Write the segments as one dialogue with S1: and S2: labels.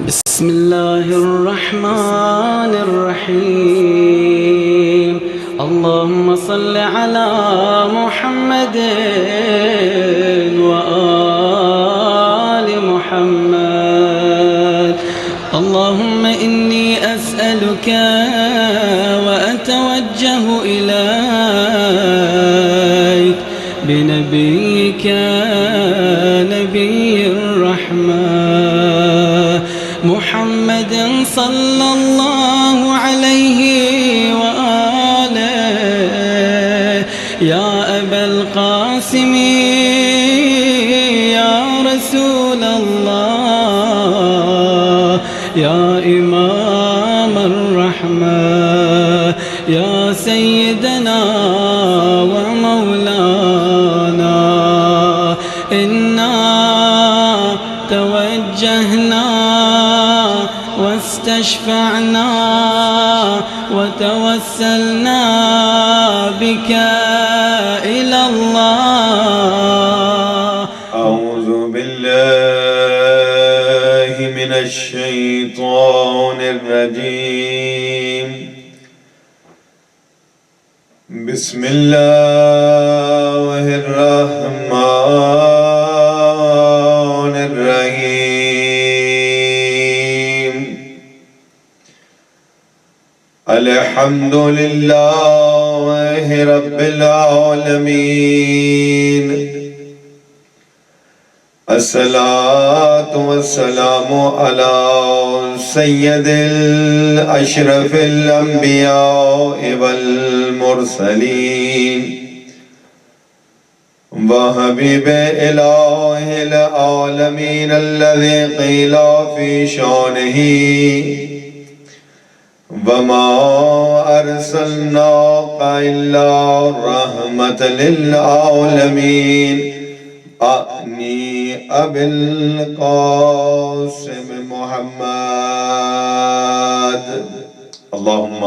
S1: بسم الله الرحمن الرحيم. اللهم صل على محمد وآل محمد. اللهم إني أسألك وأتوجه إليك بنبيك نبي الرحمة محمد صلى الله عليه وآله يا أبا القاسم يا رسول الله يا إمام الرحمة يا سيدنا ومولانا. إنا توجهنا واستشفعنا وتوسلنا بك إلى الله.
S2: أعوذ بالله من الشيطان الرجيم. بسم الله الرحمن الرحيم. الحمد لله رب العالمين. الصلاة والسلام على سيد الأشرف الأنبياء والمرسلين وحبيب إله العالمين الذي قيل في شانه وما أرسلناك إلا رحمة للعالمين. أعني أبي القاسم محمد. اللهم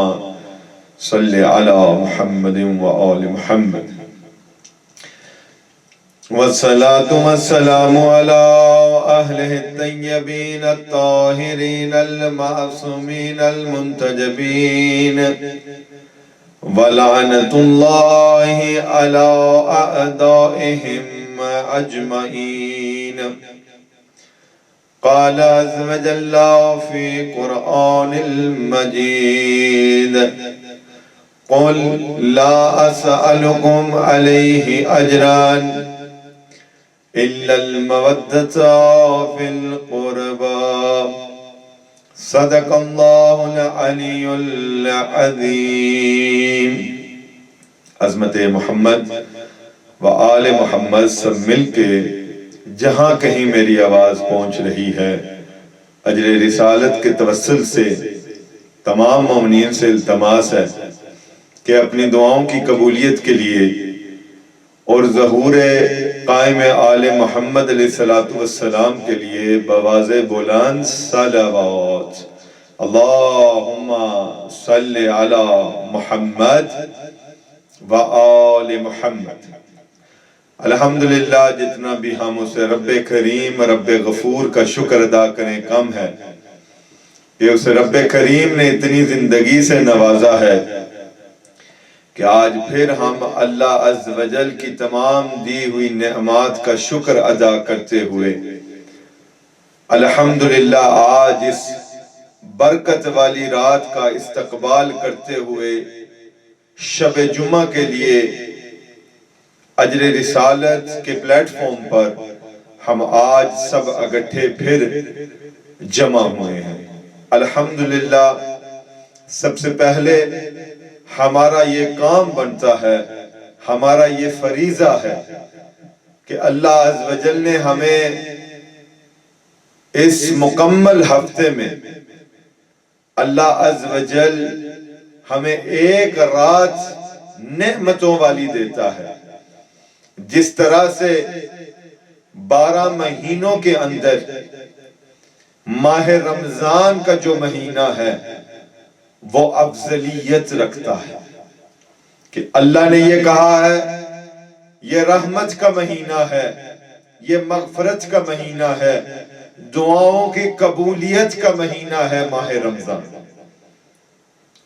S2: صل على محمد وآل محمد. والصلاة والسلام على أهله الطيبين الطاهرين المعصومين المنتجبين. ولعنة الله على أعدائهم أجمعين. قال عز وجل في قرآن المجيد: قل لا أسألكم عليه أجرا إلا المودة في القربى. صدق الله العلي العظيم. عظمت محمد و آل محمد سب مل کے جہاں کہیں میری آواز پہنچ رہی ہے، اجر رسالت کے توسل سے تمام مومنین سے التماس ہے کہ اپنی دعاؤں کی قبولیت کے لیے اور ظہور قائم آل محمد علیہ السلام کے لیے بواز بلند صلوات. اللہم صلی علی محمد و آل محمد. الحمدللہ جتنا بھی ہم اسے رب کریم رب غفور کا شکر ادا کریں کم ہے کہ اسے رب کریم نے اتنی زندگی سے نوازا ہے کہ آج پھر ہم اللہ عز و جل کی تمام دی ہوئی نعمات کا شکر ادا کرتے ہوئے الحمدللہ آج اس برکت والی رات کا استقبال کرتے ہوئے شب جمعہ کے لیے اجر رسالت کے پلیٹ فارم پر ہم آج سب اکٹھے پھر جمع ہوئے ہیں. الحمدللہ سب سے پہلے ہمارا یہ کام بنتا ہے، ہمارا یہ فریضہ ہے کہ اللہ عز و جل نے ہمیں اس مکمل ہفتے میں اللہ عز و جل ہمیں ایک رات نعمتوں والی دیتا ہے. جس طرح سے 12 مہینوں کے اندر ماہ رمضان کا جو مہینہ ہے وہ افضلیت رکھتا ہے کہ اللہ نے یہ کہا ہے یہ رحمت کا مہینہ ہے، یہ مغفرت کا مہینہ ہے، دعاؤں کی قبولیت کا مہینہ ہے ماہ رمضان،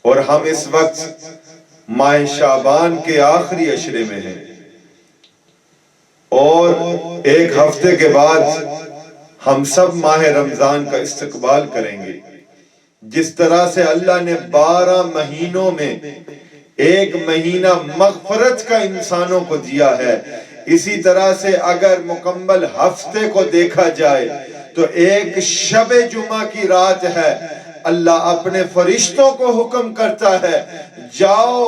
S2: اور ہم اس وقت ماہ شعبان کے آخری عشرے میں ہیں، اور ایک ہفتے کے بعد ہم سب ماہ رمضان کا استقبال کریں گے۔ جس طرح سے اللہ نے 12 مہینوں میں ایک مہینہ مغفرت کا انسانوں کو دیا ہے، اسی طرح سے اگر مکمل ہفتے کو دیکھا جائے تو ایک شب جمعہ کی رات ہے، اللہ اپنے فرشتوں کو حکم کرتا ہے، جاؤ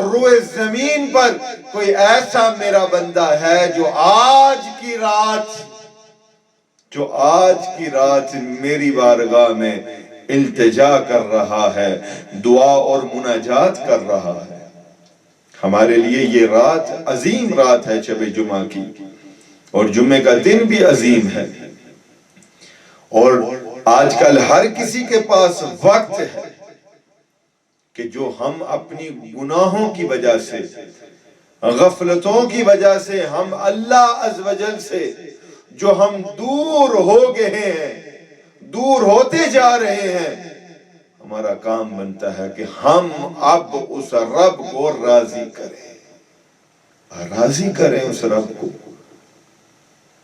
S2: روئے زمین پر کوئی ایسا میرا بندہ ہے جو آج کی رات میری بارگاہ میں التجا کر رہا ہے، دعا اور مناجات کر رہا ہے۔ ہمارے لیے یہ رات عظیم رات ہے شب جمعہ کی، اور جمعے کا دن بھی عظیم ہے، اور آج کل ہر کسی کے پاس وقت ہے کہ جو ہم اپنی گناہوں کی وجہ سے، غفلتوں کی وجہ سے، ہم اللہ عز و جل سے جو ہم دور ہو گئے ہیں، دور ہوتے جا رہے ہیں، ہمارا کام بنتا ہے کہ ہم اب اس رب کو راضی کریں اس رب کو،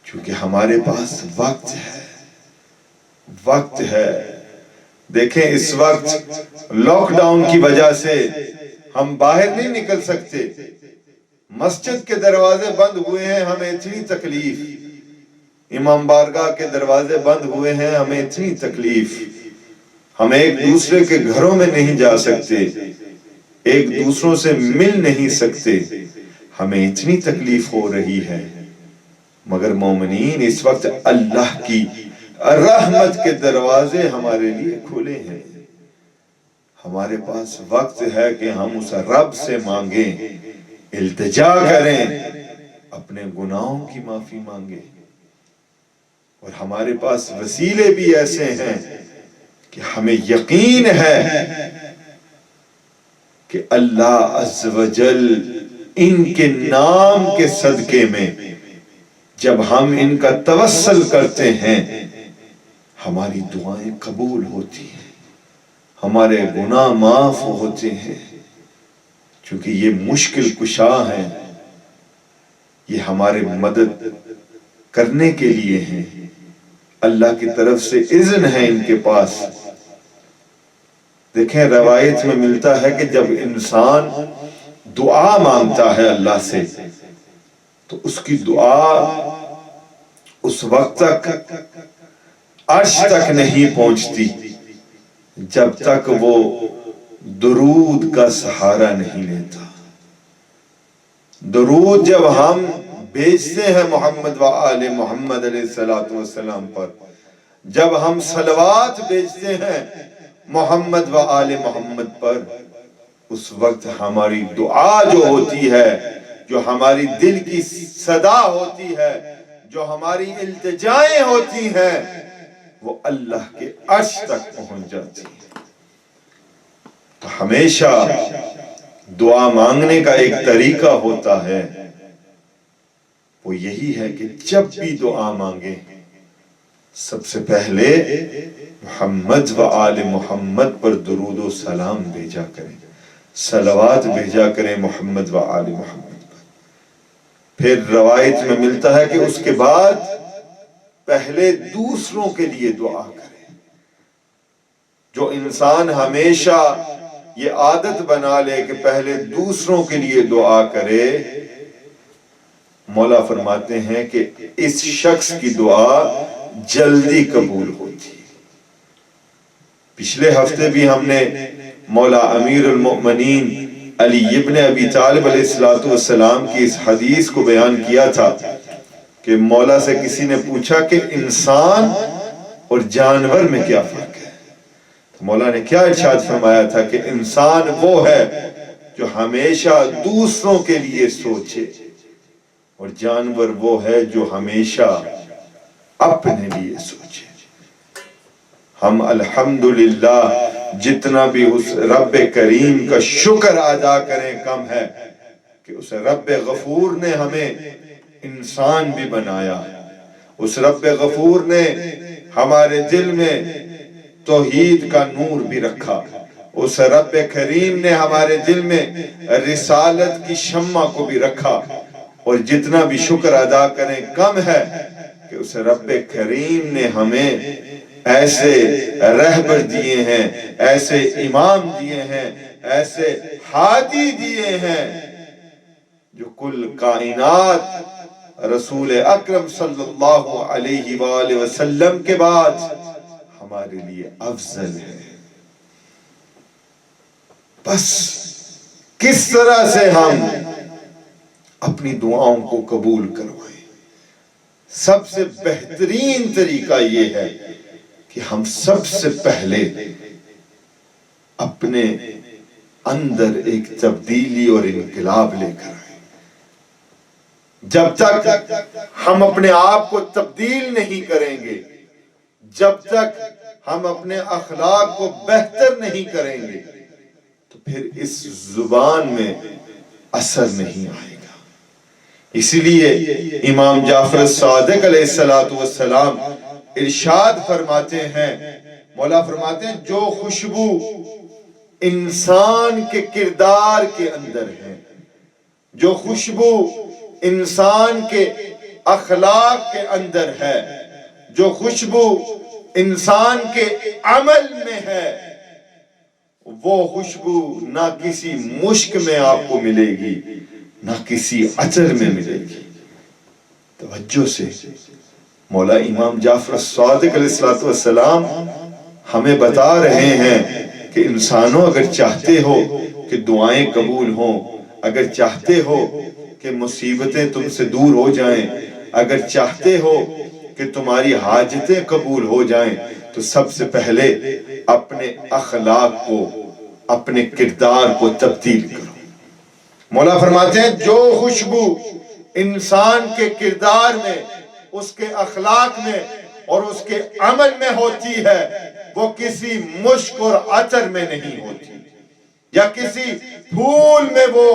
S2: چونکہ ہمارے پاس وقت ہے۔ دیکھیں اس وقت لاک ڈاؤن کی وجہ سے ہم باہر نہیں نکل سکتے، مسجد کے دروازے بند ہوئے ہیں، ہمیں اتنی تکلیف، امام بارگاہ کے دروازے بند ہوئے ہیں، ہمیں اتنی تکلیف، ہم ایک دوسرے کے گھروں میں نہیں جا سکتے، ایک دوسروں سے مل نہیں سکتے، ہمیں اتنی تکلیف ہو رہی ہے، مگر مومنین اس وقت اللہ کی رحمت کے دروازے ہمارے لیے کھلے ہیں، ہمارے پاس وقت ہے کہ ہم اس رب سے مانگیں، التجا کریں، اپنے گناہوں کی معافی مانگیں، اور ہمارے پاس وسیلے بھی ایسے ہیں کہ ہمیں یقین ہے کہ اللہ عز و جل ان کے نام کے صدقے میں جب ہم ان کا توسل کرتے ہیں، ہماری دعائیں قبول ہوتی ہیں، ہمارے گناہ معاف ہوتے ہیں، چونکہ یہ مشکل کشا ہیں، یہ ہمارے مدد کرنے کے لیے ہیں، اللہ کی طرف سے اذن ہے ان کے پاس۔ دیکھیں روایت میں ملتا ہے کہ جب انسان دعا مانگتا ہے اللہ سے تو اس کی دعا اس وقت تک عرش تک نہیں پہنچتی جب تک وہ درود کا سہارا نہیں لیتا۔ درود جب ہم بھیجتے ہیں محمد و آل محمد علیہ السلام پر، جب ہم صلوات بھیجتے ہیں محمد و آل محمد پر، اس وقت ہماری دعا جو ہوتی ہے، جو ہماری دل کی صدا ہوتی ہے، جو ہماری التجائیں ہوتی ہیں، وہ اللہ کے عرش تک پہنچ جاتی ہیں۔ تو ہمیشہ دعا مانگنے کا ایک طریقہ ہوتا ہے، وہ یہی ہے کہ جب بھی دعا مانگیں سب سے پہلے محمد و آل محمد پر درود و سلام بھیجا کریں، صلوات بھیجا کریں محمد و آل محمد پر۔ پھر روایت میں ملتا ہے کہ اس کے بعد پہلے دوسروں کے لیے دعا کریں۔ جو انسان ہمیشہ یہ عادت بنا لے کہ پہلے دوسروں کے لیے دعا کرے، مولا فرماتے ہیں کہ اس شخص کی دعا جلدی قبول ہوتی ہے۔ پچھلے ہفتے بھی ہم نے مولا امیر المؤمنین علی ابن ابی طالب علیہ السلام کی اس حدیث کو بیان کیا تھا کہ مولا سے کسی نے پوچھا کہ انسان اور جانور میں کیا فرق ہے؟ تو مولا نے کیا ارشاد فرمایا تھا کہ انسان وہ ہے جو ہمیشہ دوسروں کے لیے سوچے، اور جانور وہ ہے جو ہمیشہ اپنے لیے سوچے۔ ہم الحمدللہ جتنا بھی اس رب کریم کا شکر ادا کریں کم ہے کہ اس رب غفور نے ہمیں انسان بھی بنایا، اس رب غفور نے ہمارے دل میں توحید کا نور بھی رکھا، اس رب کریم نے ہمارے دل میں رسالت کی شمع کو بھی رکھا، اور جتنا بھی شکر ادا کریں کم ہے کہ اس رب کریم نے ہمیں ایسے رہبر دیے ہیں، ایسے امام دیے ہیں، ایسے ہادی دیے ہیں جو کل کائنات رسول اکرم صلی اللہ علیہ وآلہ وسلم کے بعد ہمارے لیے افضل ہے۔ بس کس طرح سے ہم اپنی دعاؤں کو قبول کروائیں؟ سب سے بہترین طریقہ یہ ہے کہ ہم سب سے پہلے اپنے اندر ایک تبدیلی اور انقلاب لے کر آئیں۔ جب تک ہم اپنے آپ کو تبدیل نہیں کریں گے، جب تک ہم اپنے اخلاق کو بہتر نہیں کریں گے، تو پھر اس زبان میں اثر نہیں آئے گا۔ اسی لیے امام جعفر صادق علیہ السلام ارشاد فرماتے ہیں، مولا فرماتے ہیں جو خوشبو انسان کے کردار کے اندر ہے، جو خوشبو انسان کے اخلاق کے اندر ہے، جو خوشبو انسان کے عمل میں ہے، وہ خوشبو نہ کسی مشک میں آپ کو ملے گی، نہ کسی عطر میں ملے گی۔ توجہ سے مولا امام جعفر صادق علیہ السلام ہمیں بتا رہے ہیں کہ انسانوں اگر چاہتے ہو کہ دعائیں قبول ہوں، اگر چاہتے ہو کہ مصیبتیں تم سے دور ہو جائیں، اگر چاہتے ہو کہ تمہاری حاجتیں قبول ہو جائیں، تو سب سے پہلے اپنے اخلاق کو، اپنے کردار کو تبدیل کرو۔ مولا فرماتے ہیں جو خوشبو انسان کے کردار میں، اس کے اخلاق میں اور اس کے عمل میں ہوتی ہے، وہ کسی مشک اور عطر میں نہیں ہوتی، یا کسی پھول میں وہ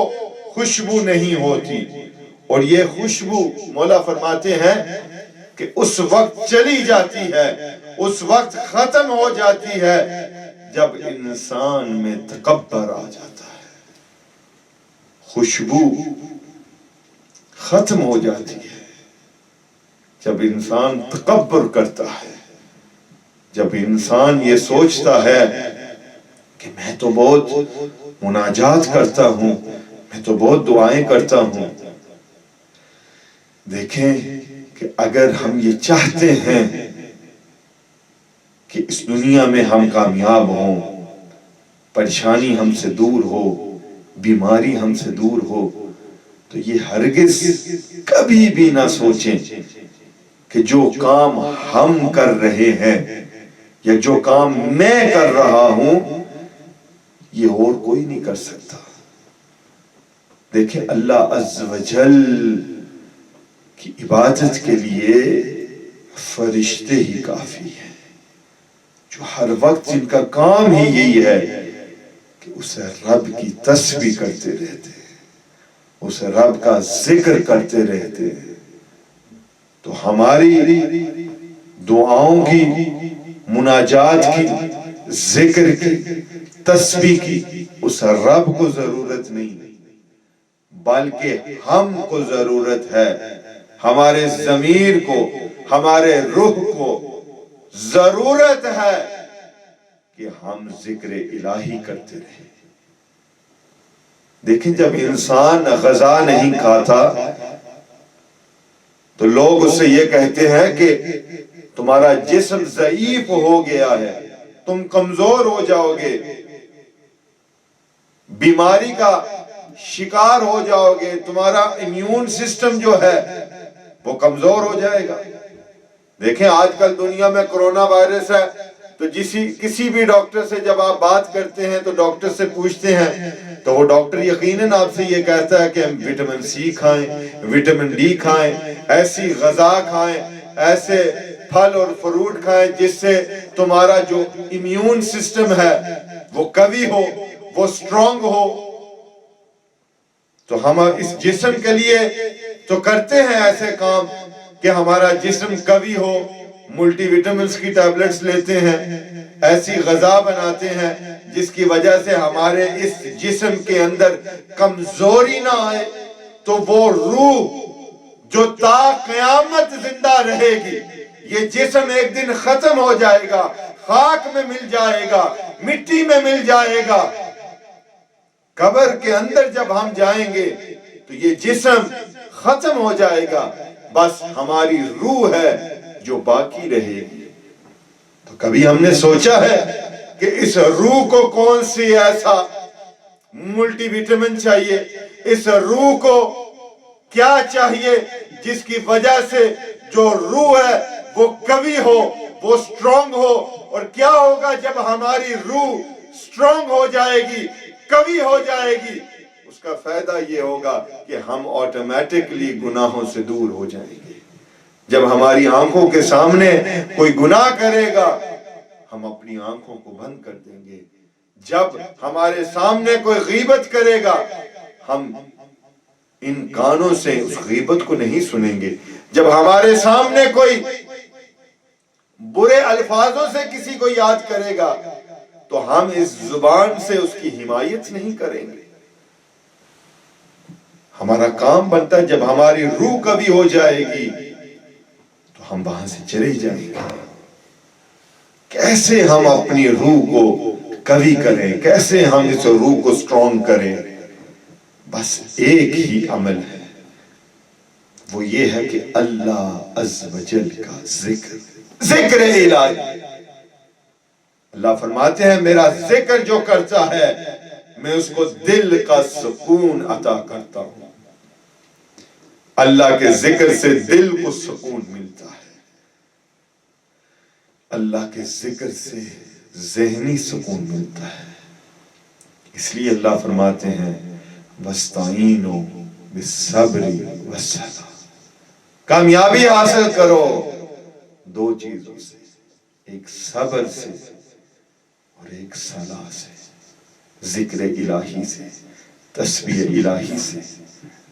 S2: خوشبو نہیں ہوتی۔ اور یہ خوشبو مولا فرماتے ہیں کہ اس وقت چلی جاتی ہے، اس وقت ختم ہو جاتی ہے جب انسان میں تکبر آ جاتا ہے۔ خوشبو ختم ہو جاتی ہے جب انسان تکبر کرتا ہے، جب انسان یہ سوچتا ہے کہ میں تو بہت مناجات کرتا ہوں، میں تو بہت دعائیں کرتا ہوں۔ دیکھیں کہ اگر ہم یہ چاہتے ہیں کہ اس دنیا میں ہم کامیاب ہوں، پریشانی ہم سے دور ہو، بیماری ہم سے دور ہو، تو یہ ہرگز کبھی بھی نہ سوچیں کہ جو کام ہم کر رہے ہیں یا جو کام میں کر رہا ہوں یہ اور کوئی نہیں کر سکتا۔ دیکھیں اللہ عز و جل کی عبادت کے لیے فرشتے ہی کافی ہیں، جو ہر وقت جن کا کام ہی یہی ہے کہ اسے رب کی تسبیح کرتے رہتے ہیں، اسے رب کا ذکر کرتے رہتے ہیں۔ تو ہماری دعاؤں کی، مناجات کی، ذکر کی، تسبیح کی اس رب کو ضرورت نہیں، بلکہ ہم کو ضرورت ہے، ہمارے ضمیر کو، ہمارے روح کو ضرورت ہے کہ ہم ذکر الہی کرتے رہیں۔ دیکھیں جب انسان غذا نہیں کھاتا تو لوگ اس سے یہ کہتے ہیں کہ تمہارا جسم ضعیف ہو گیا ہے، تم کمزور ہو جاؤ گے، بیماری کا شکار ہو جاؤ گے، تمہارا امیون سسٹم جو ہے وہ کمزور ہو جائے گا۔ دیکھیں آج کل دنیا میں کرونا وائرس ہے، تو کسی بھی ڈاکٹر سے جب آپ بات کرتے ہیں تو ڈاکٹر سے پوچھتے ہیں تو وہ ڈاکٹر یقیناً آپ سے یہ کہتا ہے کہ ہم وٹامن سی کھائیں، وٹامن ڈی کھائیں، ایسی غذا کھائیں، ایسے پھل اور فروٹ کھائیں جس سے تمہارا جو امیون سسٹم ہے وہ قوی ہو، وہ سٹرونگ ہو۔ تو ہم اس جسم کے لیے تو کرتے ہیں ایسے کام کہ ہمارا جسم قوی ہو، ملٹی وٹامنز کی ٹیبلٹس لیتے ہیں، ایسی غذا بناتے ہیں جس کی وجہ سے ہمارے اس جسم کے اندر کمزوری نہ آئے، تو وہ روح جو تا قیامت زندہ رہے گی، یہ جسم ایک دن ختم ہو جائے گا، خاک میں مل جائے گا، مٹی میں مل جائے گا، قبر کے اندر جب ہم جائیں گے تو یہ جسم ختم ہو جائے گا، بس ہماری روح ہے جو باقی رہے گی۔ تو کبھی ہم نے سوچا ہے کہ اس روح کو کون سی ایسا ملٹی وٹامن چاہیے، اس روح کو کیا چاہیے جس کی وجہ سے جو روح ہے وہ قوی ہو، وہ سٹرونگ ہو؟ اور کیا ہوگا جب ہماری روح سٹرونگ ہو جائے گی، قوی ہو جائے گی؟ اس کا فائدہ یہ ہوگا کہ ہم آٹومیٹکلی گناہوں سے دور ہو جائیں گے۔ جب ہماری آنکھوں کے سامنے کوئی گناہ کرے گا، ہم اپنی آنکھوں کو بند کر دیں گے۔ جب ہمارے سامنے کوئی غیبت کرے گا، ہم ان کانوں سے اس غیبت کو نہیں سنیں گے۔ جب ہمارے سامنے کوئی برے الفاظوں سے کسی کو یاد کرے گا تو ہم اس زبان سے اس کی حمایت نہیں کریں گے۔ ہمارا کام بنتا ہے جب ہماری روح کبھی ہو جائے گی تو ہم وہاں سے چلے جائیں گے۔ کیسے ہم اپنی روح کو قوی کریں، کیسے ہم اس روح کو سٹرونگ کریں؟ بس ایک ہی عمل ہے، وہ یہ ہے کہ اللہ عز و جل کا ذکر الہی۔ اللہ فرماتے ہیں میرا ذکر جو کرتا ہے میں اس کو دل کا سکون عطا کرتا ہوں۔ اللہ کے ذکر سے دل کو سکون ملتا ہے، اللہ کے ذکر سے ذہنی سکون ملتا ہے۔ اس لیے اللہ فرماتے ہیں وَاسْتَعِینُوا بِالصَّبْرِ وَالصَّلَاةِ، کامیابی حاصل کرو دو چیزوں سے، ایک صبر سے اور ایک صلاح سے، ذکر الہی سے، تسبیح الہی سے۔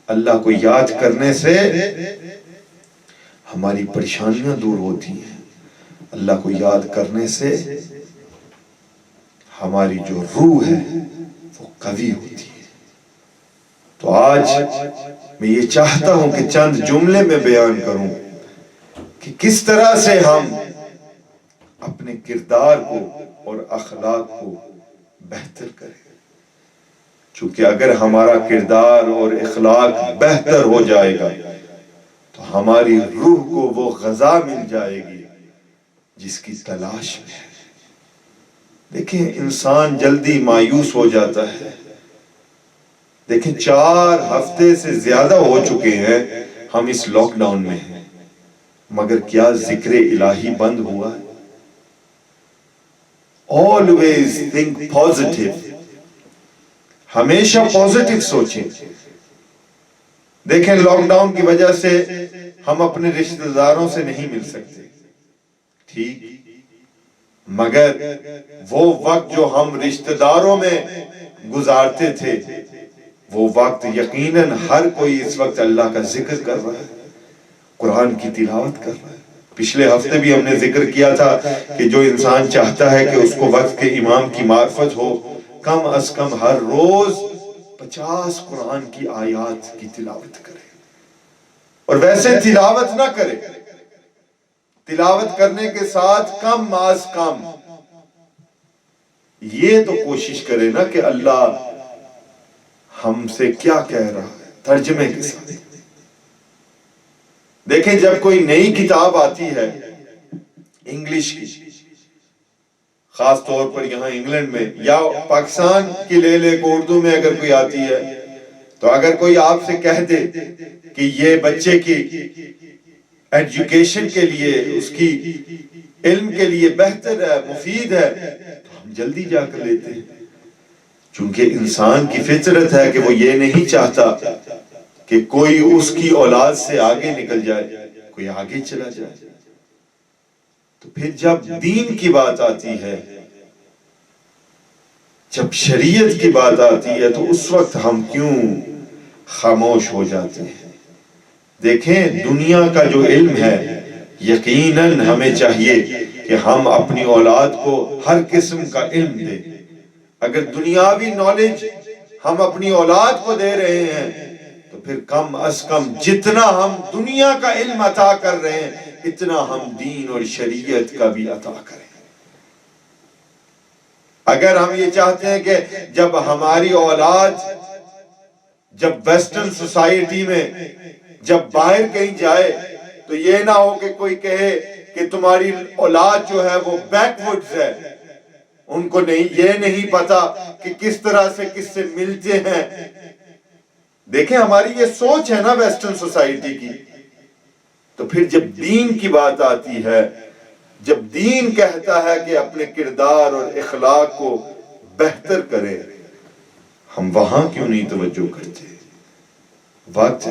S2: اللہ کو یاد کرنے سے ہماری پریشانیاں دور ہوتی ہیں، اللہ کو یاد کرنے سے ہماری جو روح ہے وہ قوی ہوتی ہے۔ تو آج میں یہ چاہتا ہوں کہ چند جملے میں بیان کروں کہ کس طرح سے ہم اپنے کردار کو اور اخلاق کو بہتر کریں۔ چونکہ اگر ہمارا کردار اور اخلاق بہتر ہو جائے گا تو ہماری روح کو وہ غذا مل جائے گی جس کی تلاش میں ہے۔ دیکھیں انسان جلدی مایوس ہو جاتا ہے۔ دیکھیں 4 ہفتے سے زیادہ ہو چکے ہیں ہم اس لاک ڈاؤن میں ہیں، مگر کیا ذکر الہی بند ہوا ہے؟ Always think positive، ہمیشہ پوزیٹیو سوچیں۔ دیکھیں لاک ڈاؤن کی وجہ سے ہم اپنے رشتہ داروں سے نہیں مل سکتے، ٹھیک، مگر وہ وقت جو ہم رشتہ داروں میں گزارتے تھے وہ وقت یقیناً ہر کوئی اس وقت اللہ کا ذکر کر رہا ہے، قرآن کی تلاوت کر رہا ہے۔ پچھلے ہفتے بھی ہم نے ذکر کیا تھا کہ جو انسان چاہتا ہے کہ اس کو وقت کے امام کی معرفت ہو، کم از کم ہر روز 50 قرآن کی آیات کی تلاوت کرے، اور ویسے تلاوت نہ کرے، تلاوت کرنے کے ساتھ کم از کم یہ تو کوشش کرے نا کہ اللہ ہم سے کیا کہہ رہا ہے، ترجمے کے ساتھ۔ دیکھیں جب کوئی نئی کتاب آتی ہے انگلش کی، خاص طور پر یہاں انگلینڈ میں یا پاکستان کی لے لے کو اردو میں اگر کوئی آتی ہے، تو اگر کوئی آپ سے کہہ دے کہ یہ بچے کی ایجوکیشن کے لیے، اس کی علم کے لیے بہتر ہے، مفید ہے، تو ہم جلدی جا کر لیتے ہیں، چونکہ انسان کی فطرت ہے کہ وہ یہ نہیں چاہتا کہ کوئی اس کی اولاد سے آگے نکل جائے، کوئی آگے چلا جائے۔ تو پھر جب دین کی بات آتی ہے، جب شریعت کی بات آتی ہے، تو اس وقت ہم کیوں خاموش ہو جاتے ہیں؟ دیکھیں دنیا کا جو علم ہے یقیناً ہمیں چاہیے کہ ہم اپنی اولاد کو ہر قسم کا علم دیں۔ اگر دنیاوی نالج ہم اپنی اولاد کو دے رہے ہیں تو پھر کم از کم جتنا ہم دنیا کا علم عطا کر رہے ہیں اتنا ہم دین اور شریعت کا بھی عطا کریں۔ اگر ہم یہ چاہتے ہیں کہ جب ہماری اولاد جب ویسٹرن سوسائٹی میں جب باہر کہیں جائے تو یہ نہ ہو کہ کوئی کہے کہ تمہاری اولاد جو ہے وہ بیک ورڈز ہے، ان کو یہ نہیں پتا کہ کس طرح سے کس سے ملتے ہیں۔ دیکھیں ہماری یہ سوچ ہے نا ویسٹرن سوسائٹی کی۔ تو پھر جب دین کی بات آتی ہے، جب دین کہتا ہے کہ اپنے کردار اور اخلاق کو بہتر کرے، ہم وہاں کیوں نہیں توجہ کرتے؟ وقت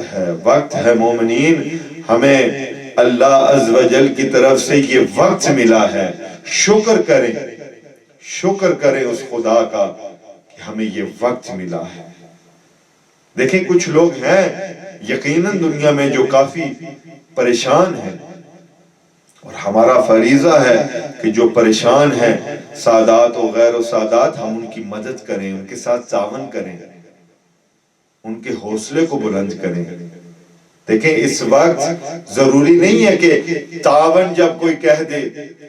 S2: ہے مومنین، ہمیں اللہ عز و جل کی طرف سے یہ وقت ملا ہے، شکر کریں اس خدا کا کہ ہمیں یہ وقت ملا ہے۔ دیکھیں کچھ لوگ ہیں یقیناً دنیا میں جو کافی پریشان ہیں، اور ہمارا فریضہ ہے کہ جو پریشان ہیں سادات و غیر و سادات، ہم ان کی مدد کریں، ان کے ساتھ تعاون کریں، ان کے حوصلے کو بلند کریں۔ دیکھیں اس وقت ضروری نہیں ہے کہ تعاون جب کوئی کہہ دے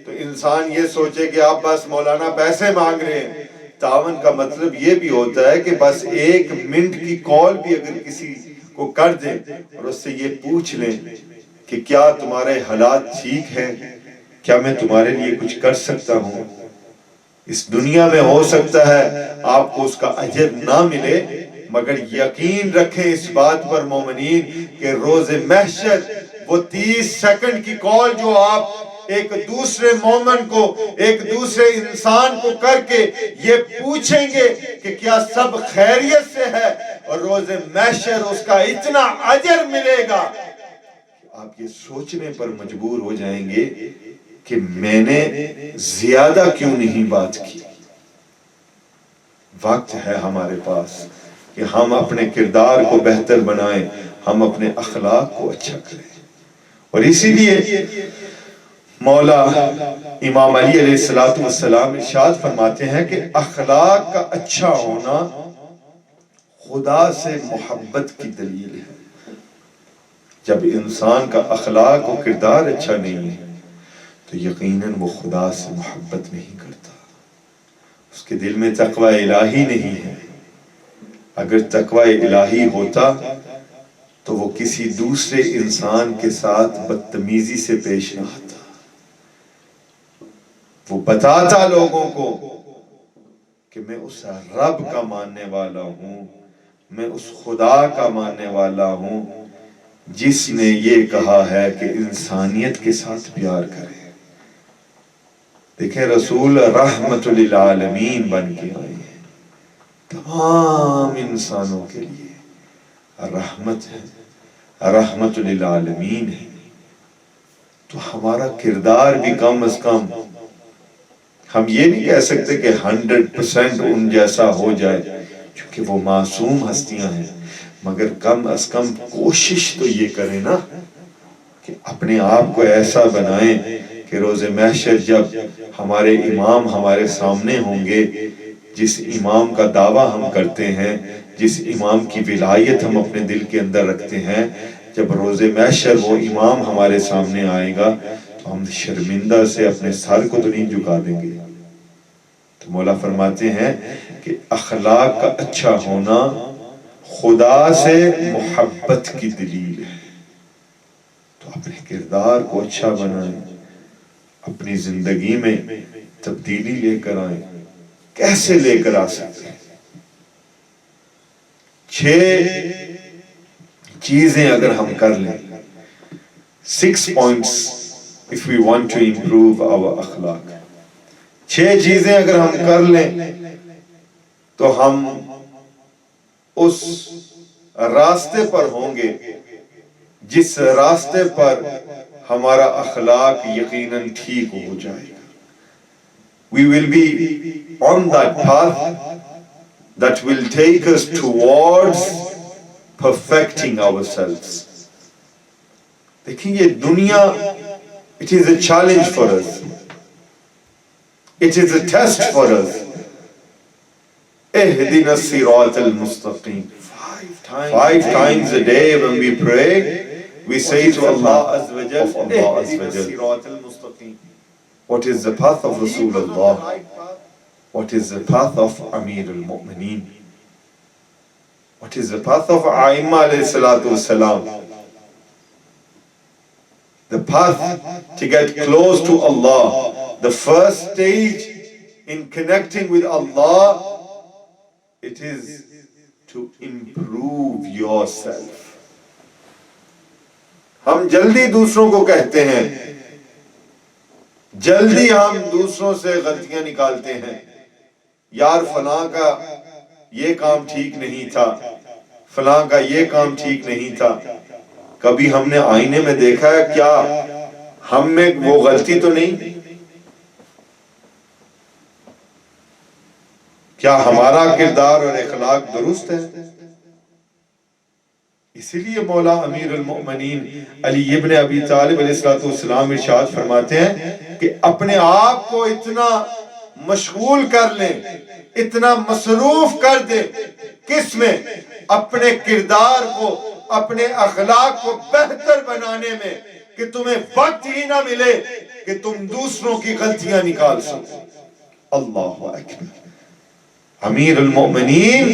S2: تو انسان یہ سوچے کہ آپ بس مولانا پیسے مانگ رہے ہیں۔ تعاون کا مطلب یہ بھی ہوتا ہے کہ بس 1 منٹ کی کال بھی اگر کسی کو کر دیں اور اس سے یہ پوچھ لیں کہ کیا تمہارے حالات ٹھیک ہیں، کیا میں تمہارے لیے کچھ کر سکتا ہوں۔ اس دنیا میں ہو سکتا ہے آپ کو اس کا اجر نہ ملے، مگر یقین رکھیں اس بات پر مومنین کہ روز محشر وہ 30 سیکنڈ کی کال جو آپ ایک دوسرے مومن کو، ایک دوسرے انسان کو کر کے یہ پوچھیں گے کہ کیا سب خیریت سے ہے، اور روز محشر اس کا اتنا اجر ملے گا آپ یہ سوچنے پر مجبور ہو جائیں گے کہ میں نے زیادہ کیوں نہیں بات کی۔ وقت ہے ہمارے پاس کہ ہم اپنے کردار کو بہتر بنائیں، ہم اپنے اخلاق کو اچھا کریں۔ اور اسی لیے مولا امام علی علیہ السلام ارشاد فرماتے ہیں کہ اخلاق کا اچھا ہونا خدا سے محبت کی دلیل ہے۔ جب انسان کا اخلاق و کردار اچھا نہیں ہے تو یقیناً وہ خدا سے محبت نہیں کرتا، اس کے دل میں تقوی الہی نہیں ہے۔ اگر تقوی الہی ہوتا تو وہ کسی دوسرے انسان کے ساتھ بدتمیزی سے پیش نہ آتا، وہ بتاتا لوگوں کو کہ میں اس رب کا ماننے والا ہوں، میں اس خدا کا ماننے والا ہوں جس نے یہ کہا ہے کہ انسانیت کے ساتھ پیار کرے۔ دیکھیں رسول رحمت للعالمین بن کے آئے ہیں، تمام انسانوں کے لیے رحمت ہے، رحمت للعالمین ہے۔ تو ہمارا کردار بھی کم از کم، ہم یہ نہیں کہہ سکتے کہ 100% ان جیسا ہو جائے کیونکہ وہ معصوم ہستیاں ہیں، مگر کم از کم کوشش تو یہ کریں نا کہ اپنے آپ کو ایسا بنائیں کہ روز محشر جب ہمارے امام ہمارے سامنے ہوں گے، جس امام کا دعویٰ ہم کرتے ہیں، جس امام کی ولایت ہم اپنے دل کے اندر رکھتے ہیں، جب روز محشر وہ امام ہمارے سامنے آئے گا تو ہم شرمندہ سے اپنے سر کو تو نہیں جھکا دیں گے۔ تو مولا فرماتے ہیں کہ اخلاق کا اچھا ہونا خدا سے محبت کی دلیل ہے۔ تو اپنے کردار کو اچھا بنائیں، اپنی زندگی میں تبدیلی لے کر آئیں۔ کیسے لے کر آ سکتے ہیں؟ 6 چیزیں اگر ہم کر لیں، 6 points if we want to improve our akhlaq، 6 چیزیں اگر ہم کر لیں تو ہم اس راستے پر ہوں گے جس راستے پر ہمارا اخلاق یقیناً ٹھیک ہو جائے گا۔ We will be on that path that will take us towards perfecting ourselves۔ دیکھیں یہ دنیا It is a challenge for us. It is a test for us. اهدنا الصراط المستقيم. 5 times a day when we pray, we say to Allah Azza wa Jal, اهدنا الصراط المستقيم. What is the path of Rasulullah? What is the path of Amir al-Mu'mineen? What is the path of A'imma alayhi salatu wassalam? The path to get close to Allah. The first stage in connecting with Allah, it is to improve yourself. ہم جلدی دوسروں کو کہتے ہیں, جلدی ہم دوسروں سے غلطیاں نکالتے ہیں. یار فلاں کا یہ کام ٹھیک نہیں تھا, فلاں کا یہ کام ٹھیک نہیں تھا. کبھی ہم نے آئینے میں دیکھا ہے کیا ہم میں وہ غلطی تو نہیں؟ کیا ہمارا کردار اور اخلاق درست ہے؟ اسی لیے مولا امیر المؤمنین علی ابن ابی طالب علیہ السلام ارشاد فرماتے ہیں کہ اپنے آپ کو اتنا مشغول کر لیں, اتنا مصروف کر دیں. کس میں؟ اپنے کردار کو, اپنے اخلاق کو بہتر بنانے میں, کہ تمہیں وقت ہی نہ ملے کہ تم دوسروں کی غلطیاں نکال سکو. اللہ اکبر. امیر المؤمنین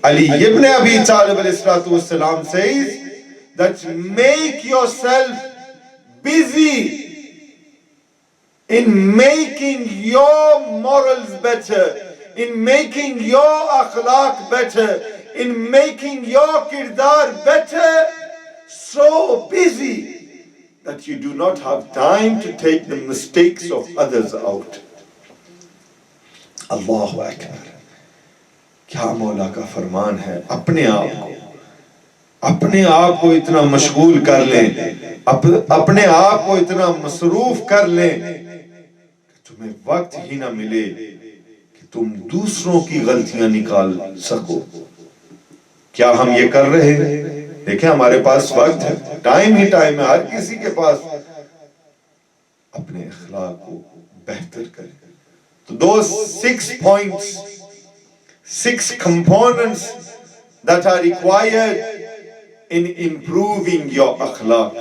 S2: علی ابن ابی طالب علیہ السلام says that make yourself busy in making your morals better, in making your akhlaq better, in making your kirdar better, so busy that you do not have time to take the mistakes of others out. Allahu Akbar. کیا مولا کا فرمان ہے. اپنے آپ کو اتنا مشغول کر لیں, اپنے آپ کو اتنا مصروف کر لیں کہ تمہیں وقت ہی نہ ملے کہ تم دوسروں کی غلطیاں نکال سکو. کیا ہم یہ کر رہے ہیں؟ دیکھیں ہمارے پاس وقت ہے, ٹائم ہی ٹائم ہے ہر کسی کے پاس. اپنے اخلاق کو بہتر کریں. تو those 6 points, 6 components that are required in improving your akhlaq.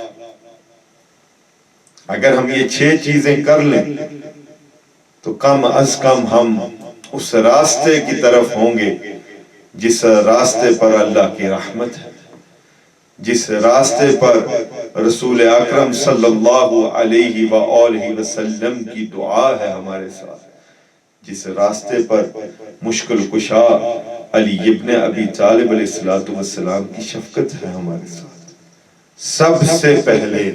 S2: اگر ہم یہ 6 چیزیں کر لیں تو کم از کم ہم اس راستے کی طرف ہوں گے جس راستے پر اللہ کی رحمت ہے, جس راستے پر رسول اکرم صلی اللہ علیہ وآلہ وسلم کی دعا ہے ہمارے ساتھ, جس راستے پر مشکل کشا علی ابن ابی طالب علیہ السلام کی شفقت ہے ہمارے ساتھ. سب سے پہلے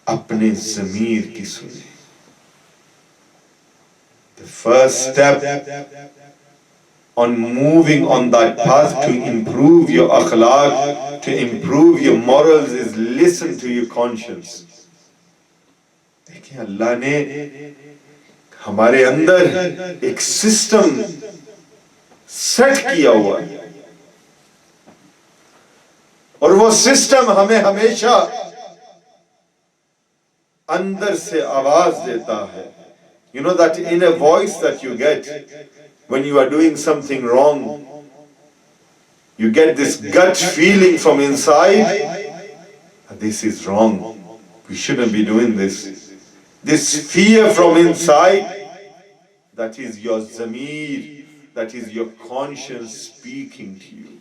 S2: اپنے ضمیر کی سنیں. The first step on moving on that path to improve your akhlaq, to improve your morals, is listen to your conscience. دیکھیں اللہ نے ہمارے اندر ایک سسٹم سیٹ کیا ہوا ہے, اور وہ سسٹم ہمیں ہمیشہ اندر سے آواز دیتا ہے. You know that inner voice that you get when you are doing something wrong, you get this gut feeling from inside, this is wrong, we shouldn't be doing this. This fear from inside, that is your zamir, that is your conscience speaking to you.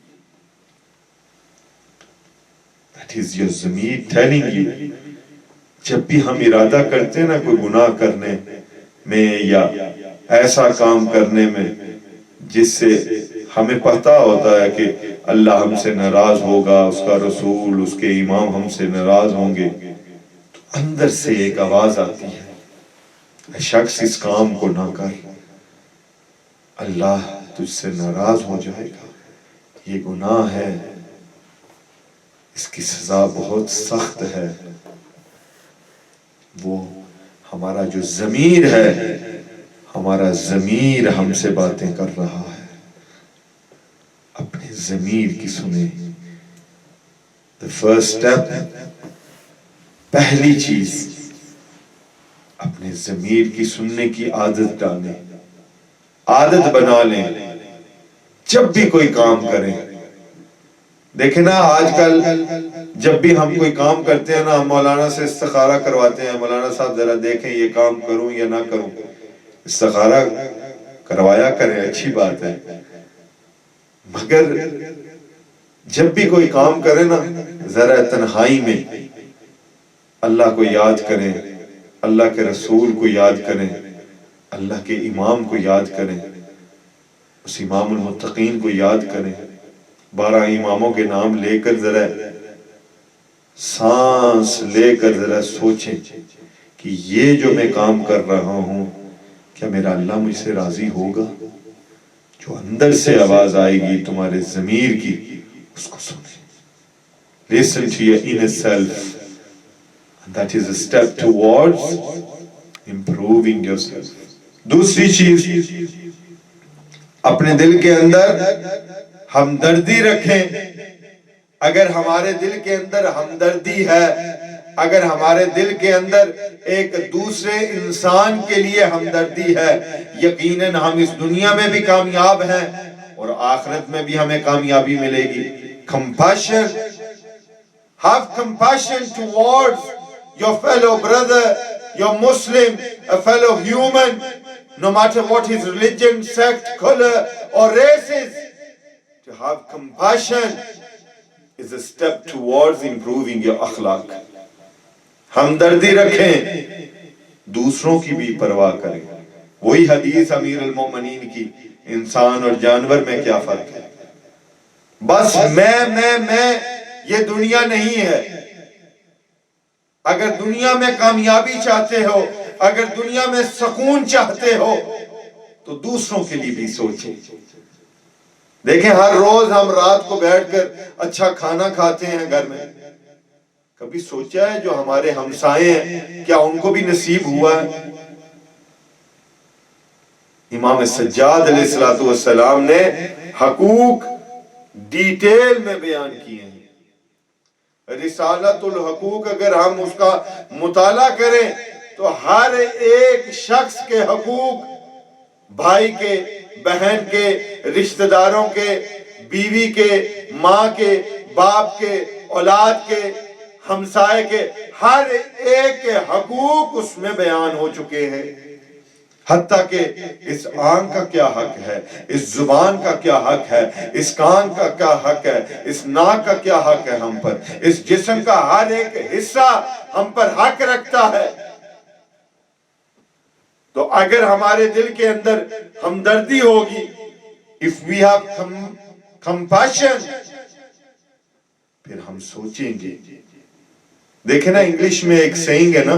S2: That is your zamir telling you. جب بھی ہم ارادہ کرتے ہیں نا کوئی گناہ کرنے میں یا ایسا کام کرنے میں جس سے ہمیں پتہ ہوتا ہے کہ اللہ ہم سے ناراض ہوگا, اس کا رسول, اس کے امام ہم سے ناراض ہوں گے, تو اندر سے ایک آواز آتی ہے, اے شخص اس کام کو نہ کر, اللہ تجھ سے ناراض ہو جائے گا, یہ گناہ ہے, اس کی سزا بہت سخت ہے. وہ ہمارا جو ضمیر ہے, ہمارا ضمیر ہم سے باتیں کر رہا ہے. اپنے ضمیر کی سنیں. The first step, پہلی چیز اپنے ضمیر کی سننے کی عادت ڈالیں، عادت بنا لیں جب بھی کوئی کام کریں۔ دیکھیں نا آج کل جب بھی ہم کوئی کام کرتے ہیں نا، ہم مولانا سے استخارہ کرواتے ہیں، مولانا صاحب ذرا دیکھیں یہ کام کروں یا نہ کروں۔ استخارہ کروایا کریں، اچھی بات ہے، مگر جب بھی کوئی کام کرے نا ذرا تنہائی میں اللہ کو یاد کریں، اللہ کے رسول کو یاد کریں، اللہ کے امام کو یاد کریں، اس امام المتقین کو یاد کریں۔ 12 اماموں کے نام لے کر ذرا سانس لے کر ذرا سوچیں کہ یہ جو میں کام کر رہا ہوں کیا میرا اللہ مجھ سے راضی ہوگا؟ جو اندر سے آواز آئے گی تمہارے ضمیر کی، اس کو سنیں۔ Listen to your inner self. And that is a step towards improving yourself. دوسری چیز، اپنے دل کے اندر ہمدردی رکھیں۔ اگر ہمارے دل کے اندر ہمدردی ہے، اگر ہمارے دل کے اندر ایک دوسرے انسان کے لیے ہمدردی ہے، یقیناً ہم اس دنیا میں بھی کامیاب ہیں اور آخرت میں بھی ہمیں کامیابی ملے گی۔ Compassion. Have compassion towards your fellow brother, your Muslim, a fellow human, no matter what his religion, sect, color or race is. To have compassion is a step towards improving your akhlaq. ہمدردی رکھیں، دوسروں کی بھی پرواہ کریں۔ وہی حدیث امیر المومنین کی، انسان اور جانور میں کیا فرق ہے؟ بس میں یہ دنیا نہیں ہے۔ اگر دنیا میں کامیابی چاہتے ہو، اگر دنیا میں سکون چاہتے ہو تو دوسروں کے لیے بھی سوچیں۔ دیکھیں ہر روز ہم رات کو بیٹھ کر اچھا کھانا کھاتے ہیں گھر میں، کبھی سوچا ہے جو ہمارے ہمسائے ہیں کیا ان کو بھی نصیب ہوا ہے؟ امام سجاد علیہ السلام نے حقوق ڈیٹیل میں بیان کیے ہیں۔ رسالت الحقوق اگر ہم اس کا مطالعہ کریں تو ہر ایک شخص کے حقوق، بھائی کے، بہن کے، رشتہ داروں کے، بیوی کے، ماں کے، باپ کے، اولاد کے، ہمسائے کے، ہر ایک کے حقوق اس میں بیان ہو چکے ہیں۔ حتیٰ کہ اس آنکھ کا کیا حق ہے، اس زبان کا کیا حق ہے، اس کان کا کیا حق ہے، اس ناک کا کیا حق ہے ہم پر، اس جسم کا ہر ایک حصہ ہم پر حق رکھتا ہے۔ تو اگر ہمارے دل کے اندر ہمدردی ہوگی، if we have compassion، پھر ہم سوچیں گے۔ دیکھیں نا انگلش میں ایک سینگ ہے نا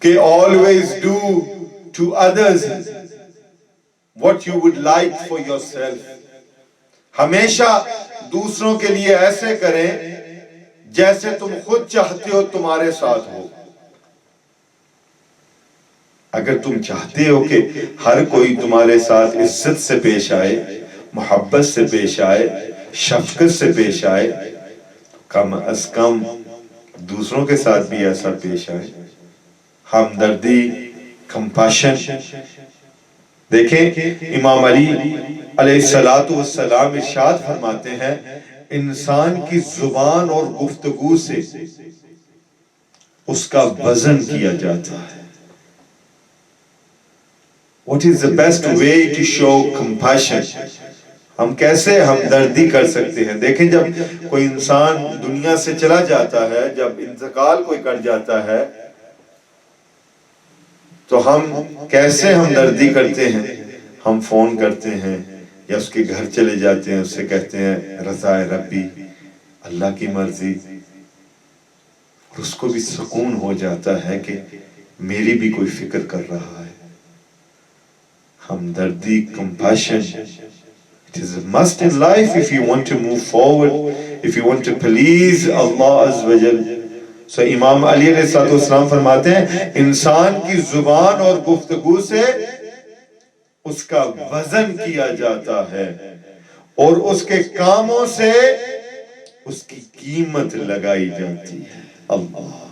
S2: کہ always do to others what you would like for yourself. ہمیشہ دوسروں کے لیے ایسے کریں جیسے تم خود چاہتے ہو تمہارے ساتھ ہو۔ اگر تم چاہتے ہو کہ ہر کوئی تمہارے ساتھ عزت سے پیش آئے، محبت سے پیش آئے، شفقت سے پیش آئے، کم از کم دوسروں کے ساتھ بھی ایسا پیش آئے۔ ہمدردی، کمپیشن۔ دیکھیں امام علی علیہ السلام ارشاد فرماتے ہیں، انسان کی زبان اور گفتگو سے اس کا وزن کیا جاتا ہے۔ What is the best way to show compassion؟ ہم کیسے ہمدردی کر سکتے ہیں؟ دیکھیں جب کوئی انسان دنیا سے چلا جاتا ہے، جب انتقال کوئی کر جاتا ہے تو ہم کیسے ہمدردی کرتے ہیں؟ ہم فون کرتے ہیں یا اس کے گھر چلے جاتے ہیں، اس سے کہتے ہیں رضا ربی، اللہ کی مرضی، اور اس کو بھی سکون ہو جاتا ہے کہ میری بھی کوئی فکر کر رہا ہے۔ ہمدردی، compassion، it is a must in life if you want to move forward, if you want to please Allah Azza wa Jal. So امام علی علیہ السلام فرماتے ہیں انسان کی زبان اور گفتگو سے اس کا وزن کیا جاتا ہے اور اس کے کاموں سے اس کی قیمت لگائی جاتی ہے۔ Allah.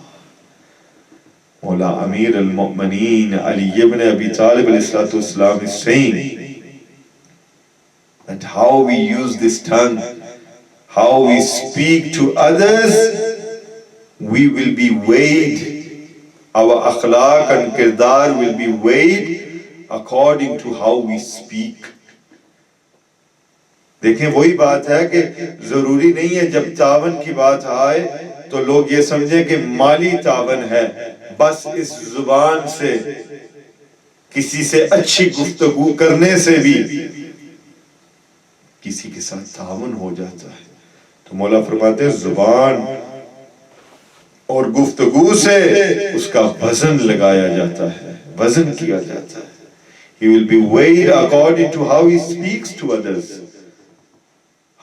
S2: Mawla Amir al-Mu'mineen Ali ibn Abi Talib alayhi salam is saying that how we use this tongue, how we speak to others, we will be weighed, our akhlaq and kirdar will be weighed according to how we speak. دیکھیں وہی بات ہے کہ ضروری نہیں ہے جب تعاون کی بات آئے تو لوگ یہ سمجھیں کہ مالی تعاون ہے، بس اس زبان سے کسی سے اچھی گفتگو کرنے سے بھی کسی کے ساتھ تعاون ہو جاتا ہے. تو مولا فرماتے ہیں زبان اور گفتگو سے اس کا وزن لگایا جاتا ہے، وزن کیا جاتا ہے. He will be weighed according to how he speaks to others,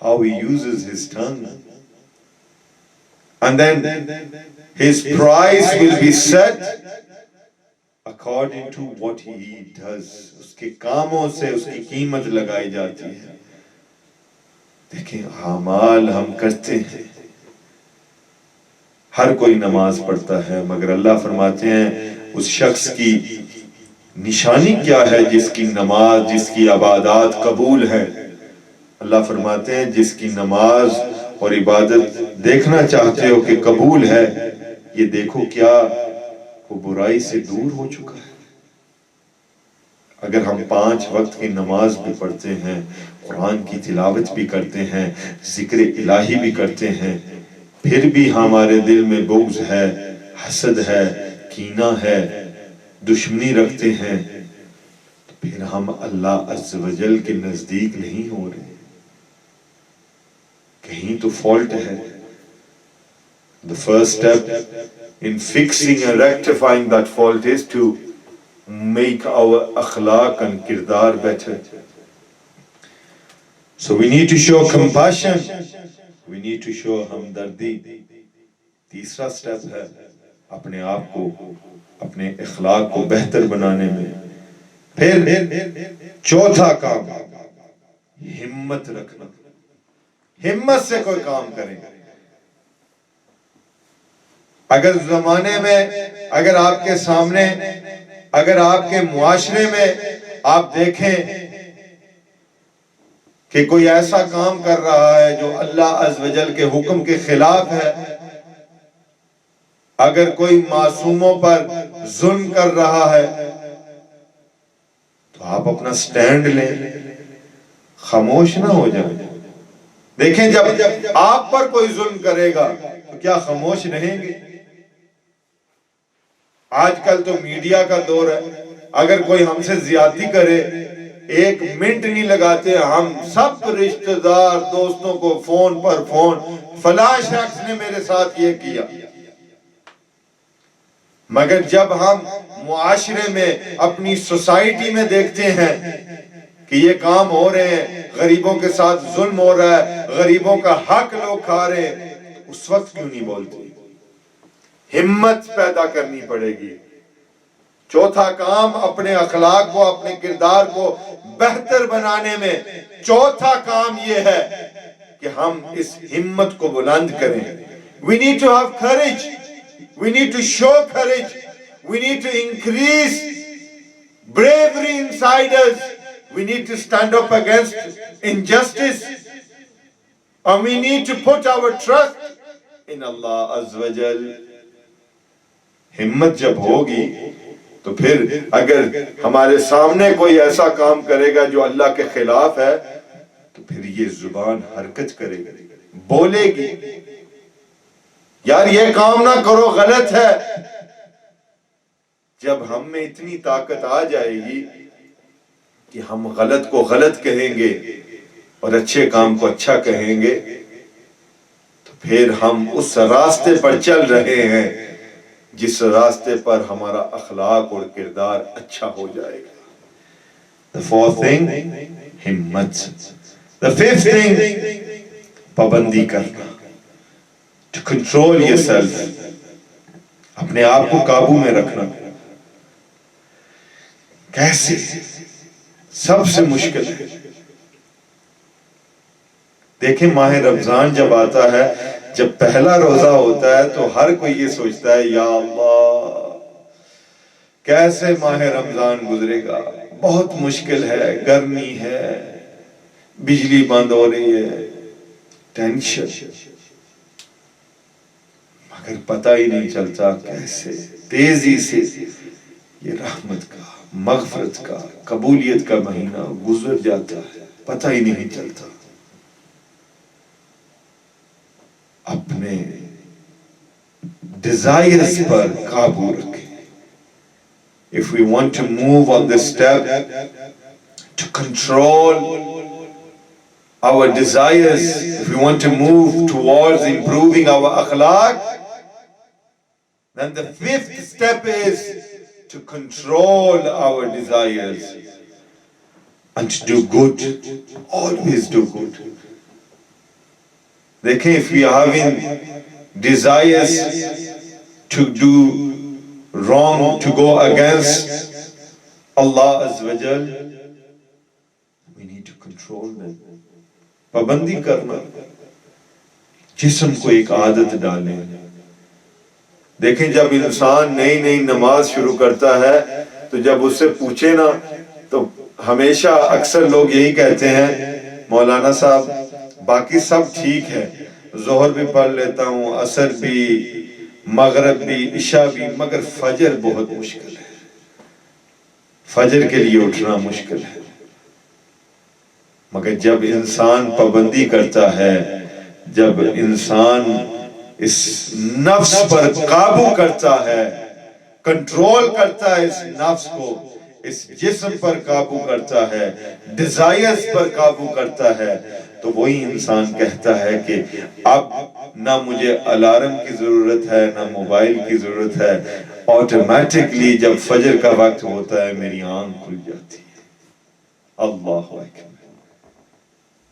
S2: how he uses his tongue. And then his price will be set according to what he does. اس کے کاموں سے اس کی قیمت لگائی جاتی ہے. دیکھیں اعمال ہم کرتے ہیں، ہر کوئی نماز پڑھتا ہے، مگر اللہ فرماتے ہیں اس شخص کی نشانی کیا ہے جس کی نماز، جس کی عبادات قبول ہے. اللہ فرماتے ہیں جس کی نماز اور عبادت دیکھنا چاہتے ہو کہ قبول ہے، یہ دیکھو کیا وہ برائی سے دور ہو چکا ہے. اگر ہم 5 وقت کی نماز بھی پڑھتے ہیں، قرآن کی تلاوت بھی کرتے ہیں، ذکر الہی بھی کرتے ہیں، پھر بھی ہمارے دل میں بغض ہے، حسد ہے، کینہ ہے، دشمنی رکھتے ہیں، تو پھر ہم اللہ عز و جل کے نزدیک نہیں ہو رہے. کہیں تو فالٹ ہے. The first step in fixing and rectifying that fault is to make our akhlaq and kirdar better. So we need to show compassion, we need to show hamdardi. تیسرا سٹیپ ہے اپنے آپ کو، اپنے اخلاق کو بہتر بنانے میں. پھر چوتھا کام ہمت رکھنا. ہمت سے کوئی کام کریں. اگر زمانے میں، اگر آپ کے سامنے، اگر آپ کے معاشرے میں آپ دیکھیں کہ کوئی ایسا کام کر رہا ہے جو اللہ عز و جل کے حکم کے خلاف ہے، اگر کوئی معصوموں پر ظلم کر رہا ہے، تو آپ اپنا سٹینڈ لیں، خاموش نہ ہو جائیں. دیکھیں جب آپ پر کوئی ظلم کرے گا تو کیا خاموش رہیں گے؟ آج کل تو میڈیا کا دور ہے، اگر کوئی ہم سے زیادتی کرے 1 منٹ نہیں لگاتے ہم سب رشتہ دار دوستوں کو فون پر فون، فلاں شخص نے میرے ساتھ یہ کیا. مگر جب ہم معاشرے میں، اپنی سوسائٹی میں دیکھتے ہیں کہ یہ کام ہو رہے ہیں، غریبوں کے ساتھ ظلم ہو رہا ہے، غریبوں کا حق لوگ کھا رہے ہیں، اس وقت کیوں نہیں بولتے؟ ہمت پیدا کرنی پڑے گی. چوتھا کام اپنے اخلاق کو، اپنے کردار کو بہتر بنانے میں چوتھا کام یہ ہے کہ ہم اس ہمت کو بلند کریں. We need to have courage. We need to show courage. We need to increase bravery inside us. We need to stand up against injustice. And we need to put our trust in Allah Azza wa Jal. ہمت جب ہوگی تو پھر اگر ہمارے سامنے کوئی ایسا کام کرے گا جو اللہ کے خلاف ہے تو پھر یہ زبان حرکت کرے گی، بولے گی یار یہ کام نہ کرو، غلط ہے. جب ہم میں اتنی طاقت آ جائے گی کہ ہم غلط کو غلط کہیں گے اور اچھے کام کو اچھا کہیں گے تو پھر ہم اس راستے پر چل رہے ہیں جس راستے پر ہمارا اخلاق اور کردار اچھا ہو جائے گا. The fourth thing، ہمت. The fifth thing، پابندی کرنا. To control yourself، اپنے آپ کو قابو میں رکھنا. کیسے؟ سب سے مشکل ہے. دیکھیں ماہ رمضان جب آتا ہے، جب پہلا روزہ ہوتا ہے تو ہر کوئی یہ سوچتا ہے یا اللہ کیسے ماہ رمضان گزرے گا، بہت مشکل ہے، گرمی ہے، بجلی بند ہو رہی ہے، ٹینشن، مگر پتہ ہی نہیں چلتا کیسے تیزی سے یہ رحمت کا، مغفرت کا، قبولیت کا مہینہ گزر جاتا ہے، پتہ ہی نہیں چلتا۔ اپنے ڈیزائرز پر قابو رکھیں۔ If we want to move on this step to control our desires, if we want to move towards improving our akhlaq, then the fifth step is to control our desires and to do good. Always do good. Dekhen, if we are having desires to do wrong, to go against Allah Azza wa Jal, we need to control them. پابندی کرنا، جسم کو ایک عادت ڈالیں۔ دیکھیں جب انسان نئی نئی نماز شروع کرتا ہے تو جب اس سے پوچھے نا تو ہمیشہ اکثر لوگ یہی کہتے ہیں مولانا صاحب باقی سب ٹھیک ہے، ظہر بھی پڑھ لیتا ہوں، عصر بھی، مغرب بھی، عشاء بھی، مگر فجر بہت مشکل ہے، فجر کے لیے اٹھنا مشکل ہے۔ مگر جب انسان پابندی کرتا ہے، جب انسان اس نفس پر قابو کرتا ہے، کنٹرول کرتا ہے اس نفس کو، اس جسم پر قابو کرتا ہے، ڈیزائرز پر قابو کرتا ہے، تو وہی انسان کہتا ہے کہ اب نہ مجھے الارم کی ضرورت ہے، نہ موبائل کی ضرورت ہے، آٹومیٹکلی جب فجر کا وقت ہوتا ہے میری آنکھ کھل جاتی ہے۔ اللہ اکبر۔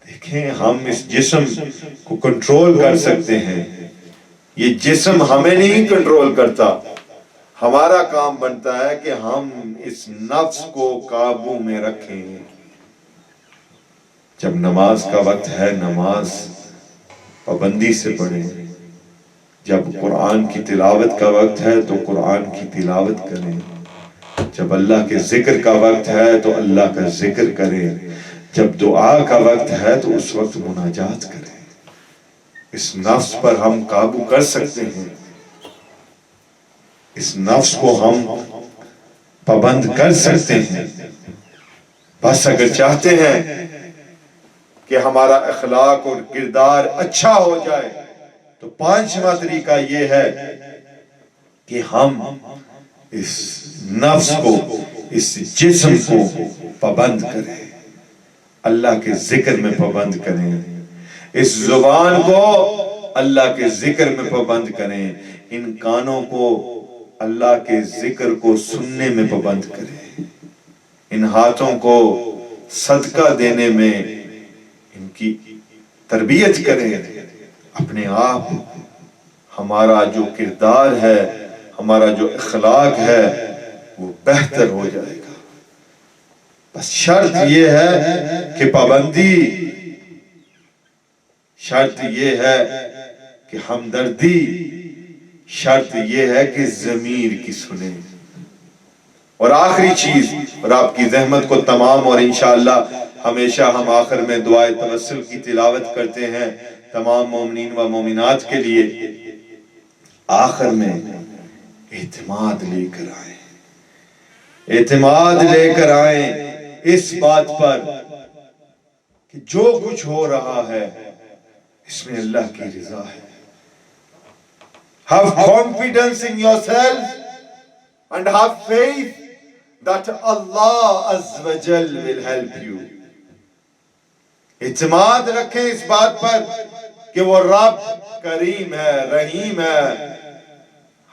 S2: دیکھیں ہم اس جسم کو کنٹرول کر سکتے ہیں، یہ جسم ہمیں نہیں کنٹرول کرتا، ہمارا کام بنتا ہے کہ ہم اس نفس کو قابو میں رکھیں۔ جب نماز کا وقت ہے نماز پابندی سے پڑھیں، جب قرآن کی تلاوت کا وقت ہے تو قرآن کی تلاوت کریں، جب اللہ کے ذکر کا وقت ہے تو اللہ کا ذکر کریں، جب دعا کا وقت ہے تو اس وقت مناجات کریں۔ اس نفس پر ہم قابو کر سکتے ہیں، اس نفس کو ہم پابند کر سکتے ہیں، بس اگر چاہتے ہیں کہ ہمارا اخلاق اور کردار اچھا ہو جائے تو پانچواں طریقہ یہ ہے کہ ہم اس نفس کو، اس جسم کو پابند کریں، اللہ کے ذکر میں پابند کریں، اس زبان کو اللہ کے ذکر میں پابند کریں، ان کانوں کو اللہ کے ذکر کو سننے میں پابند کریں، ان ہاتھوں کو صدقہ دینے میں ان کی تربیت کریں۔ اپنے آپ ہمارا جو کردار ہے، ہمارا جو اخلاق ہے وہ بہتر ہو جائے گا۔ بس شرط یہ ہے کہ پابندی، شرط یہ ہے کہ ہمدردی، شرط یہ ہے کہ ضمیر کی سنیں۔ اور آخری چیز، اور آپ کی زحمت کو تمام، اور انشاءاللہ ہمیشہ ہم آخر میں دعائے توسل کی تلاوت کرتے ہیں تمام مومنین و مومنات کے لیے، آخر میں اعتماد لے کر آئیں، اعتماد لے کر آئیں اس بات پر کہ جو کچھ ہو رہا ہے اس میں اللہ کی رضا ہے۔ Have confidence in yourself and have faith that Allah Azza wa Jal will help you. اعتماد رکھیں اس بات پر کہ وہ رب کریم ہے، رحیم ہے،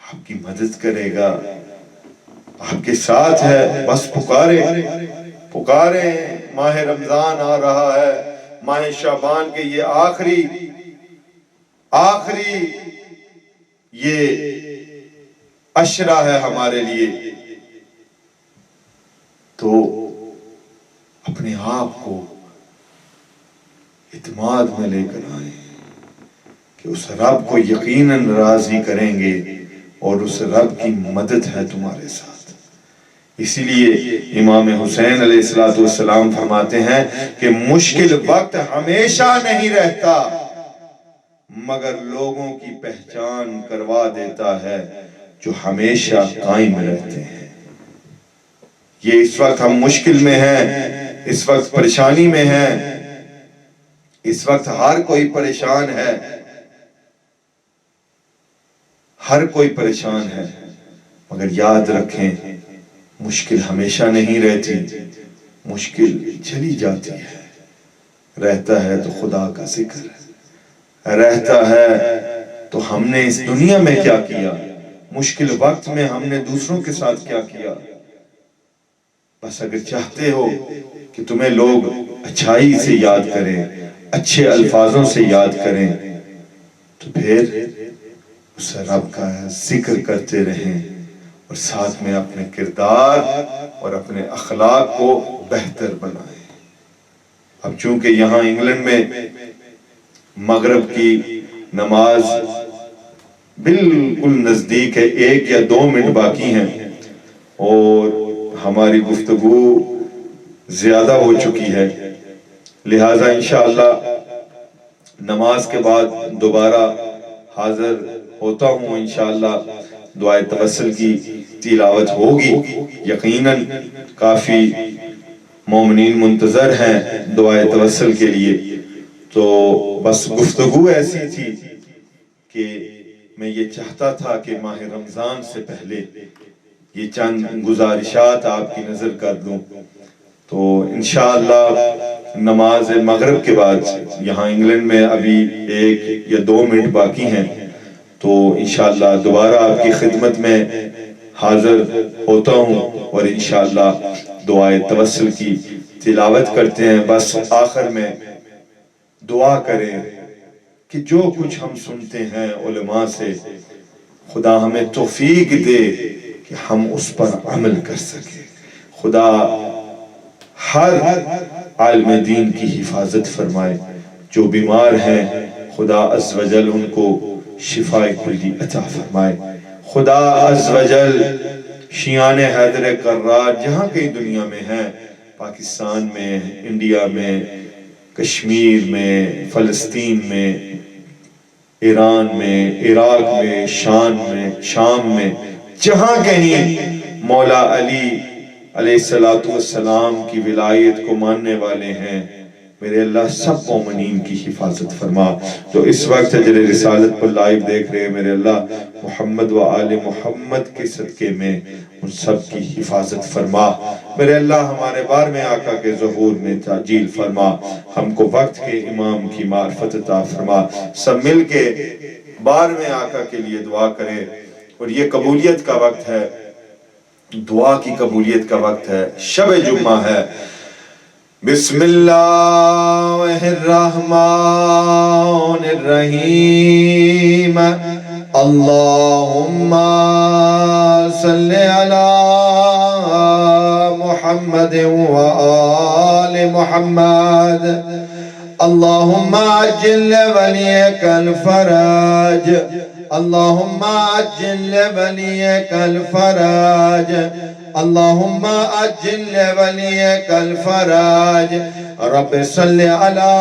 S2: آپ کی مدد کرے گا، آپ کے ساتھ ہے۔ بس پکاریں، ماہ رمضان آ رہا ہے، ماہ شعبان کے یہ آخری یہ عشرہ ہے ہمارے لیے، تو اپنے آپ کو اعتماد میں لے کر آئیں کہ اس رب کو یقیناً راضی کریں گے اور اس رب کی مدد ہے تمہارے ساتھ۔ اسی لیے امام حسین علیہ السلام فرماتے ہیں کہ مشکل وقت ہمیشہ نہیں رہتا مگر لوگوں کی پہچان کروا دیتا ہے جو ہمیشہ قائم رہتے ہیں۔ یہ اس وقت ہم مشکل میں ہیں، اس وقت پریشانی میں ہیں، اس وقت ہر کوئی پریشان ہے، ہر کوئی پریشان ہے، مگر یاد رکھیں مشکل ہمیشہ نہیں رہتی، مشکل چلی جاتی ہے۔ رہتا ہے تو خدا کا ذکر، رہتا ہے تو ہم نے اس دنیا میں کیا کیا، مشکل وقت میں ہم نے دوسروں کے ساتھ کیا کیا۔ بس اگر چاہتے ہو کہ تمہیں لوگ اچھائی سے یاد کریں، اچھے الفاظوں سے یاد کریں، تو پھر اس رب کا ذکر کرتے رہیں اور ساتھ میں اپنے کردار اور اپنے اخلاق کو بہتر بنائیں۔ اب چونکہ یہاں انگلینڈ میں مغرب کی نماز بالکل نزدیک ہے، 1 یا 2 منٹ باقی ہیں اور ہماری گفتگو زیادہ ہو چکی ہے، لہٰذا انشاءاللہ نماز کے بعد دوبارہ حاضر ہوتا ہوں۔ انشاءاللہ دعائے توسل کی تلاوت ہوگی، یقیناً کافی مومنین منتظر ہیں دعائے توسل کے لیے۔ تو بس گفتگو ایسی تھی کہ میں یہ چاہتا تھا کہ ماہ رمضان سے پہلے یہ چند گزارشات آپ کی نظر کر دوں۔ تو انشاءاللہ نماز مغرب کے بعد یہاں انگلینڈ میں ابھی 1 یا 2 منٹ باقی ہیں، تو انشاءاللہ دوبارہ آپ کی خدمت میں حاضر ہوتا ہوں اور انشاءاللہ دعائے توسل کی تلاوت کرتے ہیں۔ بس آخر میں دعا کریں کہ جو کچھ ہم سنتے ہیں علماء سے، خدا ہمیں توفیق دے کہ ہم اس پر عمل کر سکیں۔ خدا ہر عالم دین کی حفاظت فرمائے، جو بیمار ہیں خدا عز و جل ان کو شفاء کلی عطا فرمائے۔ خدا عز و جل شیعان حیدر کرار جہاں کئی دنیا میں ہیں، پاکستان میں، انڈیا میں، کشمیر میں، فلسطین میں، ایران میں، عراق میں، شام میں، جہاں کہیں مولا علی علیہ السلام کی ولایت کو ماننے والے ہیں، میرے اللہ سب مومنین کی حفاظت فرما۔ جو اس وقت اجر رسالت پر لائیو دیکھ رہے ہیں، میرے اللہ محمد و آل محمد کے صدقے میں ان سب کی حفاظت فرما۔ میرے اللہ ہمارے بار میں آقا کے ظہور میں تعجیل فرما، ہم کو وقت کے امام کی معرفت عطا فرما۔ سب مل کے بار میں آقا کے لیے دعا کریں، اور یہ قبولیت کا وقت ہے، دعا کی قبولیت کا وقت ہے، شب جمعہ ہے۔ بسم اللہ الرحمن الرحیم، اللہم صلی علی محمد و آل محمد، اللہم عجل ولیک الفرج، اللہم عجل ولیک الفرج، اللہم عجل ولیک الفرج، رب صلی علی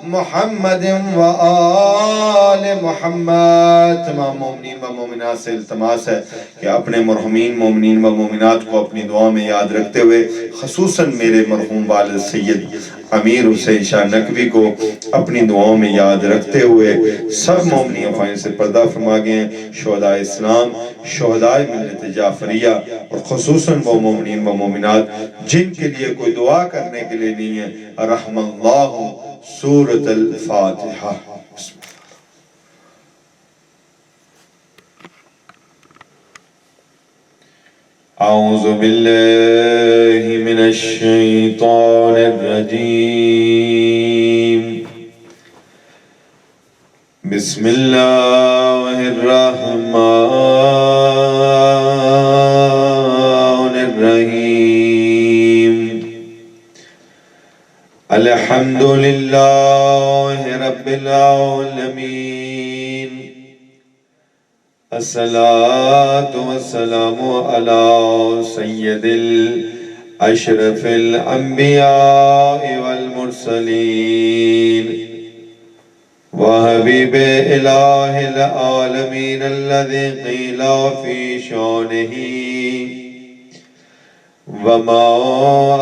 S2: محمد و آل محمد۔ تمام مومنین و مومنات سے التماس ہے کہ اپنے مرحومین مومنین و مومنات کو اپنی دعا میں یاد رکھتے ہوئے، خصوصاً میرے مرحوم والد سید امیر حسین شاہ نقوی کو اپنی دعاوں میں یاد رکھتے ہوئے، سب مومنی افائن سے پردہ فرما گئے ہیں، شہداء اسلام، شہداء ملت جعفریہ، اور خصوصاً وہ مومنین و مومنات جن کے لیے کوئی دعا کرنے کے لیے نہیں ہے، رحم اللہ سورۃ الفاتحہ۔ اعوذ باللہ من الشیطان الرجیم، بسم اللہ الرحمن الرحیم، الحمد للہ رب العالمين الصلاة والسلام على سيد الأشرف الأنبياء والمرسلين وحبيب إله العالمين الذي قيل في شانه وما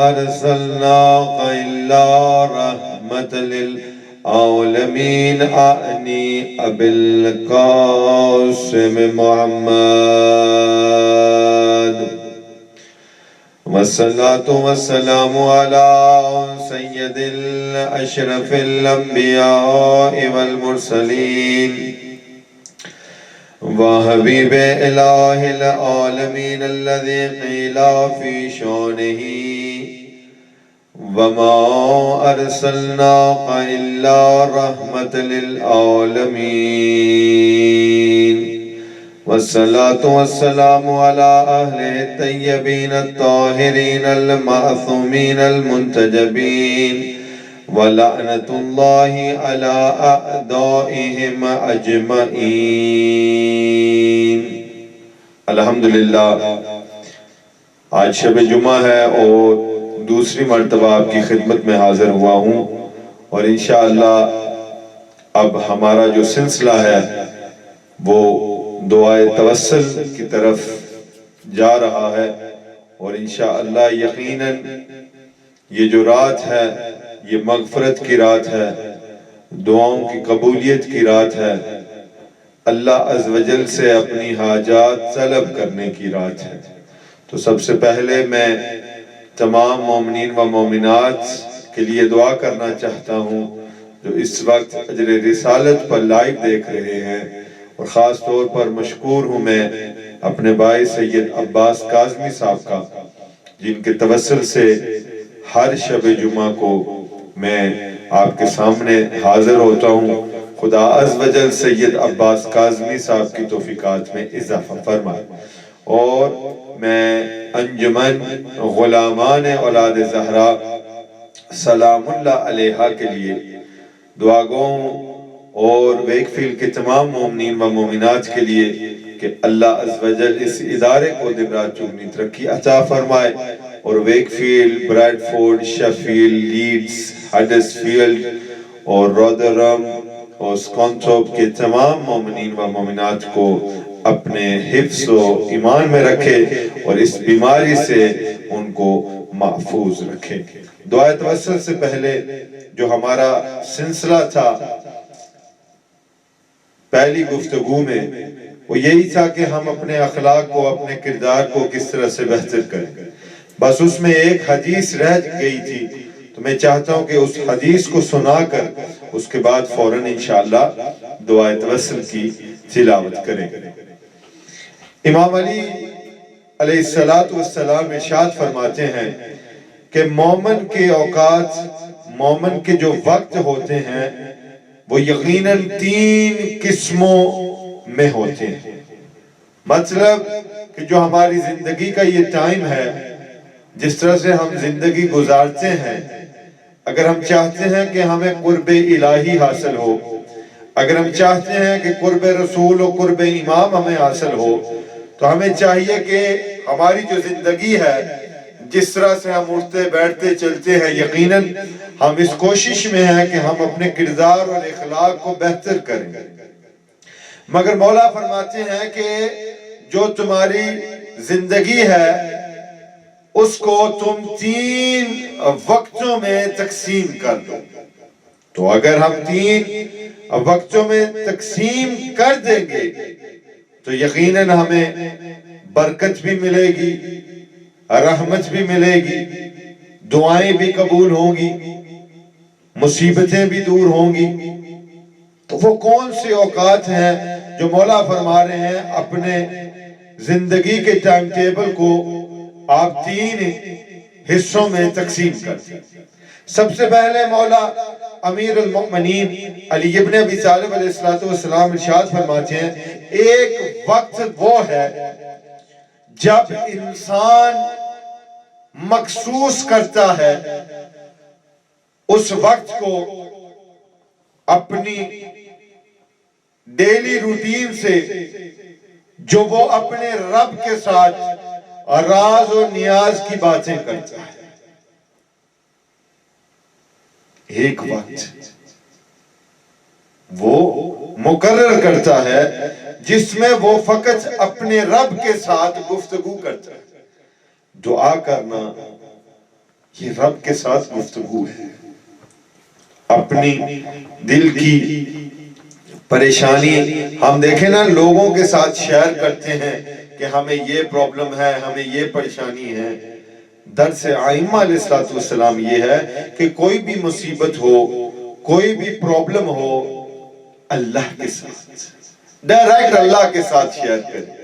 S2: أرسلناك إلا رحمة للعالمين أعني أبي القاسم محمد والصلاة والسلام على سيد الأشرف الأنبياء والمرسلين وحبيب إله العالمين الذي قيل في شانه وما أرسلناك إلا رحمة للعالمين والصلاة والسلام على أهل الطيبين الطاهرين المعصومين المنتجبين ولعنة الله على أعدائهم أجمعين. الحمدللہ آج شب جمعہ ہے اور دوسری مرتبہ آپ کی خدمت میں حاضر ہوا ہوں اور انشاءاللہ اب ہمارا جو سلسلہ ہے وہ دعائے توسل کی طرف جا رہا ہے اور انشاءاللہ یقیناً یہ جو رات ہے یہ مغفرت کی رات ہے، دعاؤں کی قبولیت کی رات ہے، اللہ عز و جل سے اپنی حاجات طلب کرنے کی رات ہے. تو سب سے پہلے میں تمام مومنین و مومنات کے لیے دعا کرنا چاہتا ہوں جو اس وقت اجر رسالت پر لائیو دیکھ رہے ہیں، اور خاص طور پر مشکور ہوں میں اپنے بھائی سید عباس کاظمی صاحب کا، جن کے توسل سے ہر شب جمعہ کو میں آپ کے سامنے حاضر ہوتا ہوں. خدا عز و جل سید عباس کاظمی صاحب کی توفیقات میں اضافہ فرمائے. اور میں انجمن غلامان اولاد زہرا سلام اللہ علیہا کے لیے دعا گو ہوں اور ویکفیلڈ کے تمام مومنین و مومنات کے لیے کہ اللہ عز و جل اس ادارے کو دن رات چگنی ترقی عطا فرمائے اور Wakefield, Bradford, Sheffield, Leeds, Huddersfield اور رودرہم اور سکونتھوپ کے تمام مومنین و مومنات کو اپنے حفظ و ایمان میں رکھے اور اس بیماری سے ان کو محفوظ رکھے. دعائے توسل سے پہلے جو ہمارا سلسلہ تھا پہلی گفتگو میں وہ یہی تھا کہ ہم اپنے اخلاق کو، اپنے کردار کو کس طرح سے بہتر کریں. بس اس میں ایک حدیث رہ گئی تھی تو میں چاہتا ہوں کہ اس حدیث کو سنا کر اس کے بعد فوراً انشاءاللہ دعائے توسل کی تلاوت کریں. امام علی علیہ السلام ارشاد فرماتے ہیں کہ مومن کے اوقات، مومن کے جو وقت ہوتے ہیں وہ یقیناً 3 قسموں میں ہوتے ہیں. مطلب کہ جو ہماری زندگی کا یہ ٹائم ہے، جس طرح سے ہم زندگی گزارتے ہیں، اگر ہم چاہتے ہیں کہ ہمیں قرب الہی حاصل ہو، اگر ہم چاہتے ہیں کہ قرب رسول و قرب امام ہمیں حاصل ہو، تو ہمیں چاہیے کہ ہماری جو زندگی ہے، جس طرح سے ہم اٹھتے بیٹھتے چلتے ہیں، یقیناً ہم اس کوشش میں ہیں کہ ہم اپنے کردار اور اخلاق کو بہتر کریں. مگر مولا فرماتے ہیں کہ جو تمہاری زندگی ہے اس کو تم 3 وقتوں میں تقسیم کر دو. تو اگر ہم 3 وقتوں میں تقسیم کر دیں گے تو یقیناً ہمیں برکت بھی ملے گی، رحمت بھی ملے گی، دعائیں بھی قبول ہوں گی، مصیبتیں بھی دور ہوں گی. تو وہ کون سے اوقات ہیں جو مولا فرما رہے ہیں اپنے زندگی کے ٹائم ٹیبل کو آپ 3 حصوں میں تقسیم کرتے ہیں. سب سے پہلے مولا امیر المؤمنین علی ابن ابی طالب علیہ السلام ارشاد فرماتے ہیں ایک وقت وہ ہے جب انسان مخصوص کرتا ہے اس وقت کو اپنی ڈیلی روٹین سے جو وہ اپنے رب کے ساتھ راز و نیاز کی باتیں کرتا ہے، ایک وقت وہ مقرر کرتا ہے جس میں وہ فقط اپنے رب کے ساتھ گفتگو کرتا ہے۔ دعا کرنا یہ رب کے ساتھ گفتگو ہے، اپنی دل کی پریشانی ہم دیکھیں نا لوگوں کے ساتھ شیئر کرتے ہیں کہ ہمیں یہ پرابلم ہے، ہمیں یہ پریشانی ہے۔ درس ائمہ علیہ السلام یہ ہے کہ کوئی بھی مصیبت ہو، کوئی بھی پرابلم ہو، اللہ کے ساتھ ڈائریکٹ اللہ کے ساتھ شیئر کریں۔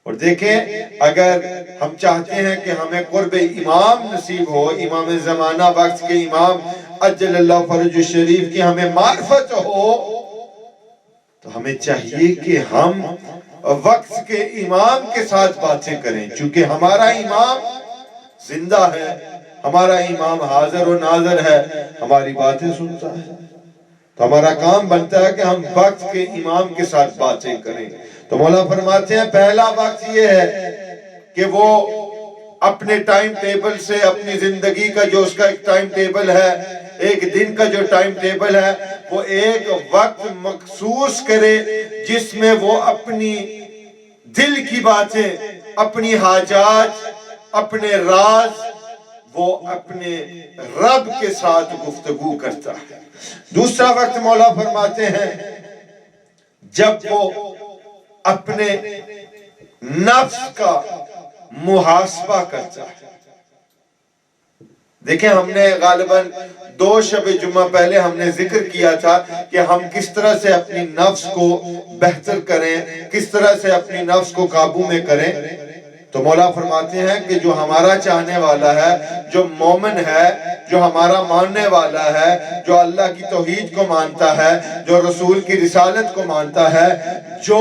S2: اور دیکھیں اگر ہم چاہتے ہیں کہ ہمیں قرب امام نصیب ہو، امام زمانہ وقت کے امام عجل اللہ فرج الشریف کی ہمیں معرفت ہو، تو ہمیں چاہیے کہ ہم وقت کے امام کے ساتھ باتیں کریں، چونکہ ہمارا امام زندہ ہے، ہمارا امام حاضر و ناظر ہے، ہماری باتیں سنتا ہے۔ تو ہمارا کام بنتا ہے کہ ہم وقت کے امام کے ساتھ باتیں کریں۔ تو مولا فرماتے ہیں پہلا وقت یہ ہے کہ وہ اپنے ٹائم ٹیبل سے اپنی زندگی کا جو اس کا ایک ٹائم ٹیبل ہے، ایک دن کا جو ٹائم ٹیبل ہے، وہ ایک وقت مخصوص کرے جس میں وہ اپنی دل کی باتیں، اپنی حاجات، اپنے راز وہ اپنے رب کے ساتھ گفتگو کرتا ہے۔ دوسرا وقت مولا فرماتے ہیں جب وہ اپنے نفس کا محاسبہ کرتا ہے۔ دیکھیں ہم نے غالباً 2 شب جمعہ پہلے ہم نے ذکر کیا تھا کہ ہم کس طرح سے اپنی نفس کو بہتر کریں، کس طرح سے اپنی نفس کو قابو میں کریں۔ تو مولا فرماتے ہیں کہ جو ہمارا چاہنے والا ہے، جو مومن ہے، جو ہمارا ماننے والا ہے، جو اللہ کی توحید کو مانتا ہے، جو رسول کی رسالت کو مانتا ہے، جو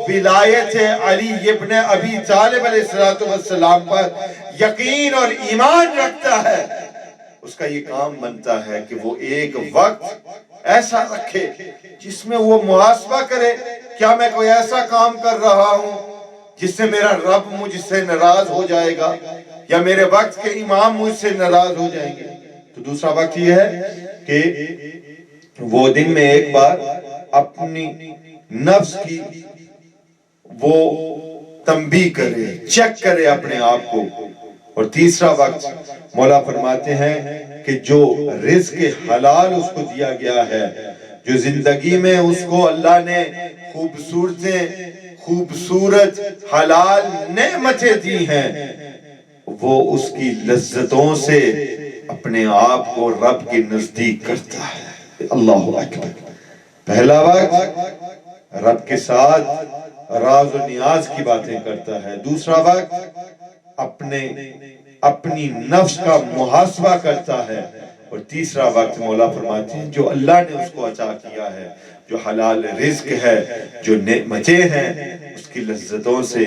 S2: ولایت علی ابن ابی طالب علیہ السلام پر یقین اور ایمان رکھتا ہے، اس کا یہ کام بنتا ہے کہ وہ ایک وقت ایسا رکھے جس میں وہ محاسبہ کرے، کیا میں کوئی ایسا کام کر رہا ہوں جس سے میرا رب مجھ سے ناراض ہو جائے گا، یا میرے وقت کے امام مجھ سے ناراض ہو جائیں گے۔ تو دوسرا وقت یہ ہے کہ وہ دن میں ایک بار اپنی نفس کی وہ تنبیہ کرے، چیک کرے اپنے آپ کو۔ اور تیسرا وقت مولا فرماتے ہیں کہ جو رزق حلال اس کو دیا گیا ہے، جو زندگی میں اس کو اللہ نے خوبصورت حلال نعمتیں دی ہیں، وہ اس کی لذتوں سے اپنے آپ کو رب کے نزدیک کرتا ہے۔ اللہ اکبر۔ پہلا وقت رب کے ساتھ راز و نیاز کی باتیں کرتا ہے، دوسرا وقت اپنی نفس کا محاسبہ کرتا ہے، اور تیسرا وقت مولا فرماتے ہیں جو اللہ نے اس کو عطا کیا ہے، جو حلال رزق ہے، جو نعمتیں ہیں، اس کی لذتوں سے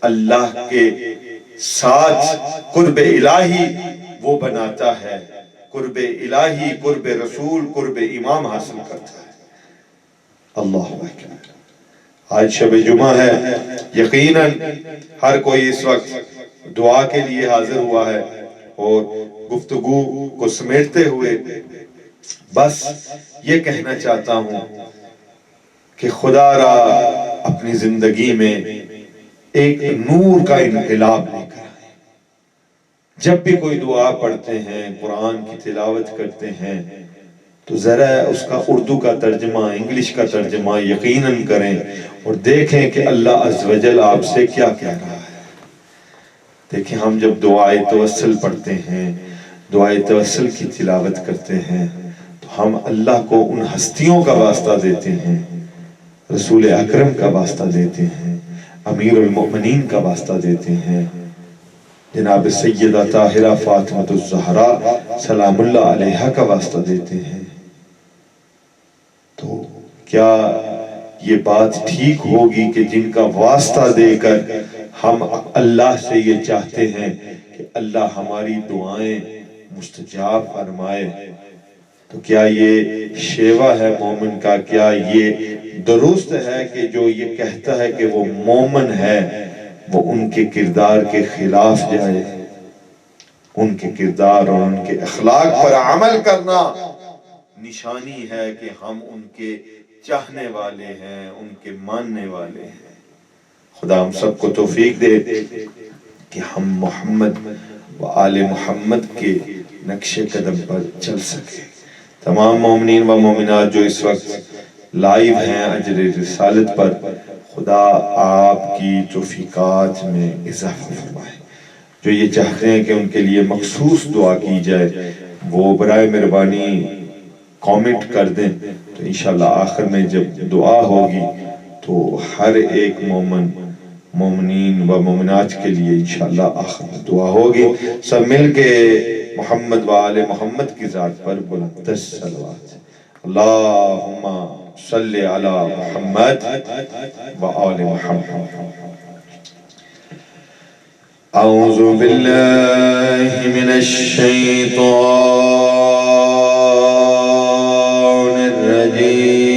S2: اللہ کے ساتھ قرب الہی وہ بناتا ہے، قرب الہی، قرب رسول، قرب امام حاصل کرتا ہے۔ اللہ اکبر۔ آج شب جمعہ ہے، یقیناً ہر کوئی اس وقت دعا کے لیے حاضر ہوا ہے، اور گفتگو کو سمیٹتے ہوئے بس یہ کہنا چاہتا ہوں کہ خدا را اپنی زندگی میں ایک نور کا انقلاب لے کر آئے۔ جب بھی کوئی دعا پڑھتے ہیں، قرآن کی تلاوت کرتے ہیں، تو ذرا اس کا اردو کا ترجمہ، انگلش کا ترجمہ یقیناً کریں، اور دیکھیں کہ اللہ عز و جل آپ سے کیا کہہ رہا ہے۔ دیکھیں ہم جب دعائے توسل پڑھتے ہیں، دعائے توسل کی تلاوت کرتے ہیں، تو ہم اللہ کو ان ہستیوں کا واسطہ دیتے ہیں، رسول اکرم کا واسطہ دیتے ہیں، امیر المؤمنین کا واسطہ دیتے ہیں، جناب سیدہ طاہرہ فاطمہ الزہرا سلام اللہ علیہا کا واسطہ دیتے ہیں۔ تو کیا یہ بات ٹھیک ہوگی کہ جن کا واسطہ دے کر ہم اللہ سے یہ چاہتے ہیں کہ اللہ ہماری دعائیں مستجاب فرمائے، تو کیا یہ شیوا ہے مومن کا؟ کیا یہ درست ہے کہ جو یہ کہتا ہے کہ وہ مومن ہے وہ ان کے کردار کے خلاف جائے؟ ان کے کردار اور ان کے اخلاق پر عمل کرنا نشانی ہے کہ ہم ان کے چاہنے والے ہیں، ان کے ماننے والے ہیں۔ خدا ہم سب کو توفیق دے کہ ہم محمد و آل محمد کے نقش قدم پر چل سکے۔ تمام مومنین و مومنات جو اس وقت لائیو ہیں اجر رسالت پر، خدا آپ کی توفیقات میں اضافہ فرمائے۔ جو یہ چاہتے ہیں کہ ان کے لیے مخصوص دعا کی جائے وہ برائے مہربانی کامنٹ کر دیں، تو انشاءاللہ آخر میں جب دعا ہوگی تو ہر ایک مومنین و مومنات کے لیے انشاءاللہ آخر میں دعا ہوگی۔ سب مل کے محمد و آل محمد کی ذات پر بلند صلوات۔ اللہم صلی علی محمد و آل محمد۔ اعوذ باللہ من الشیطان الرجیم۔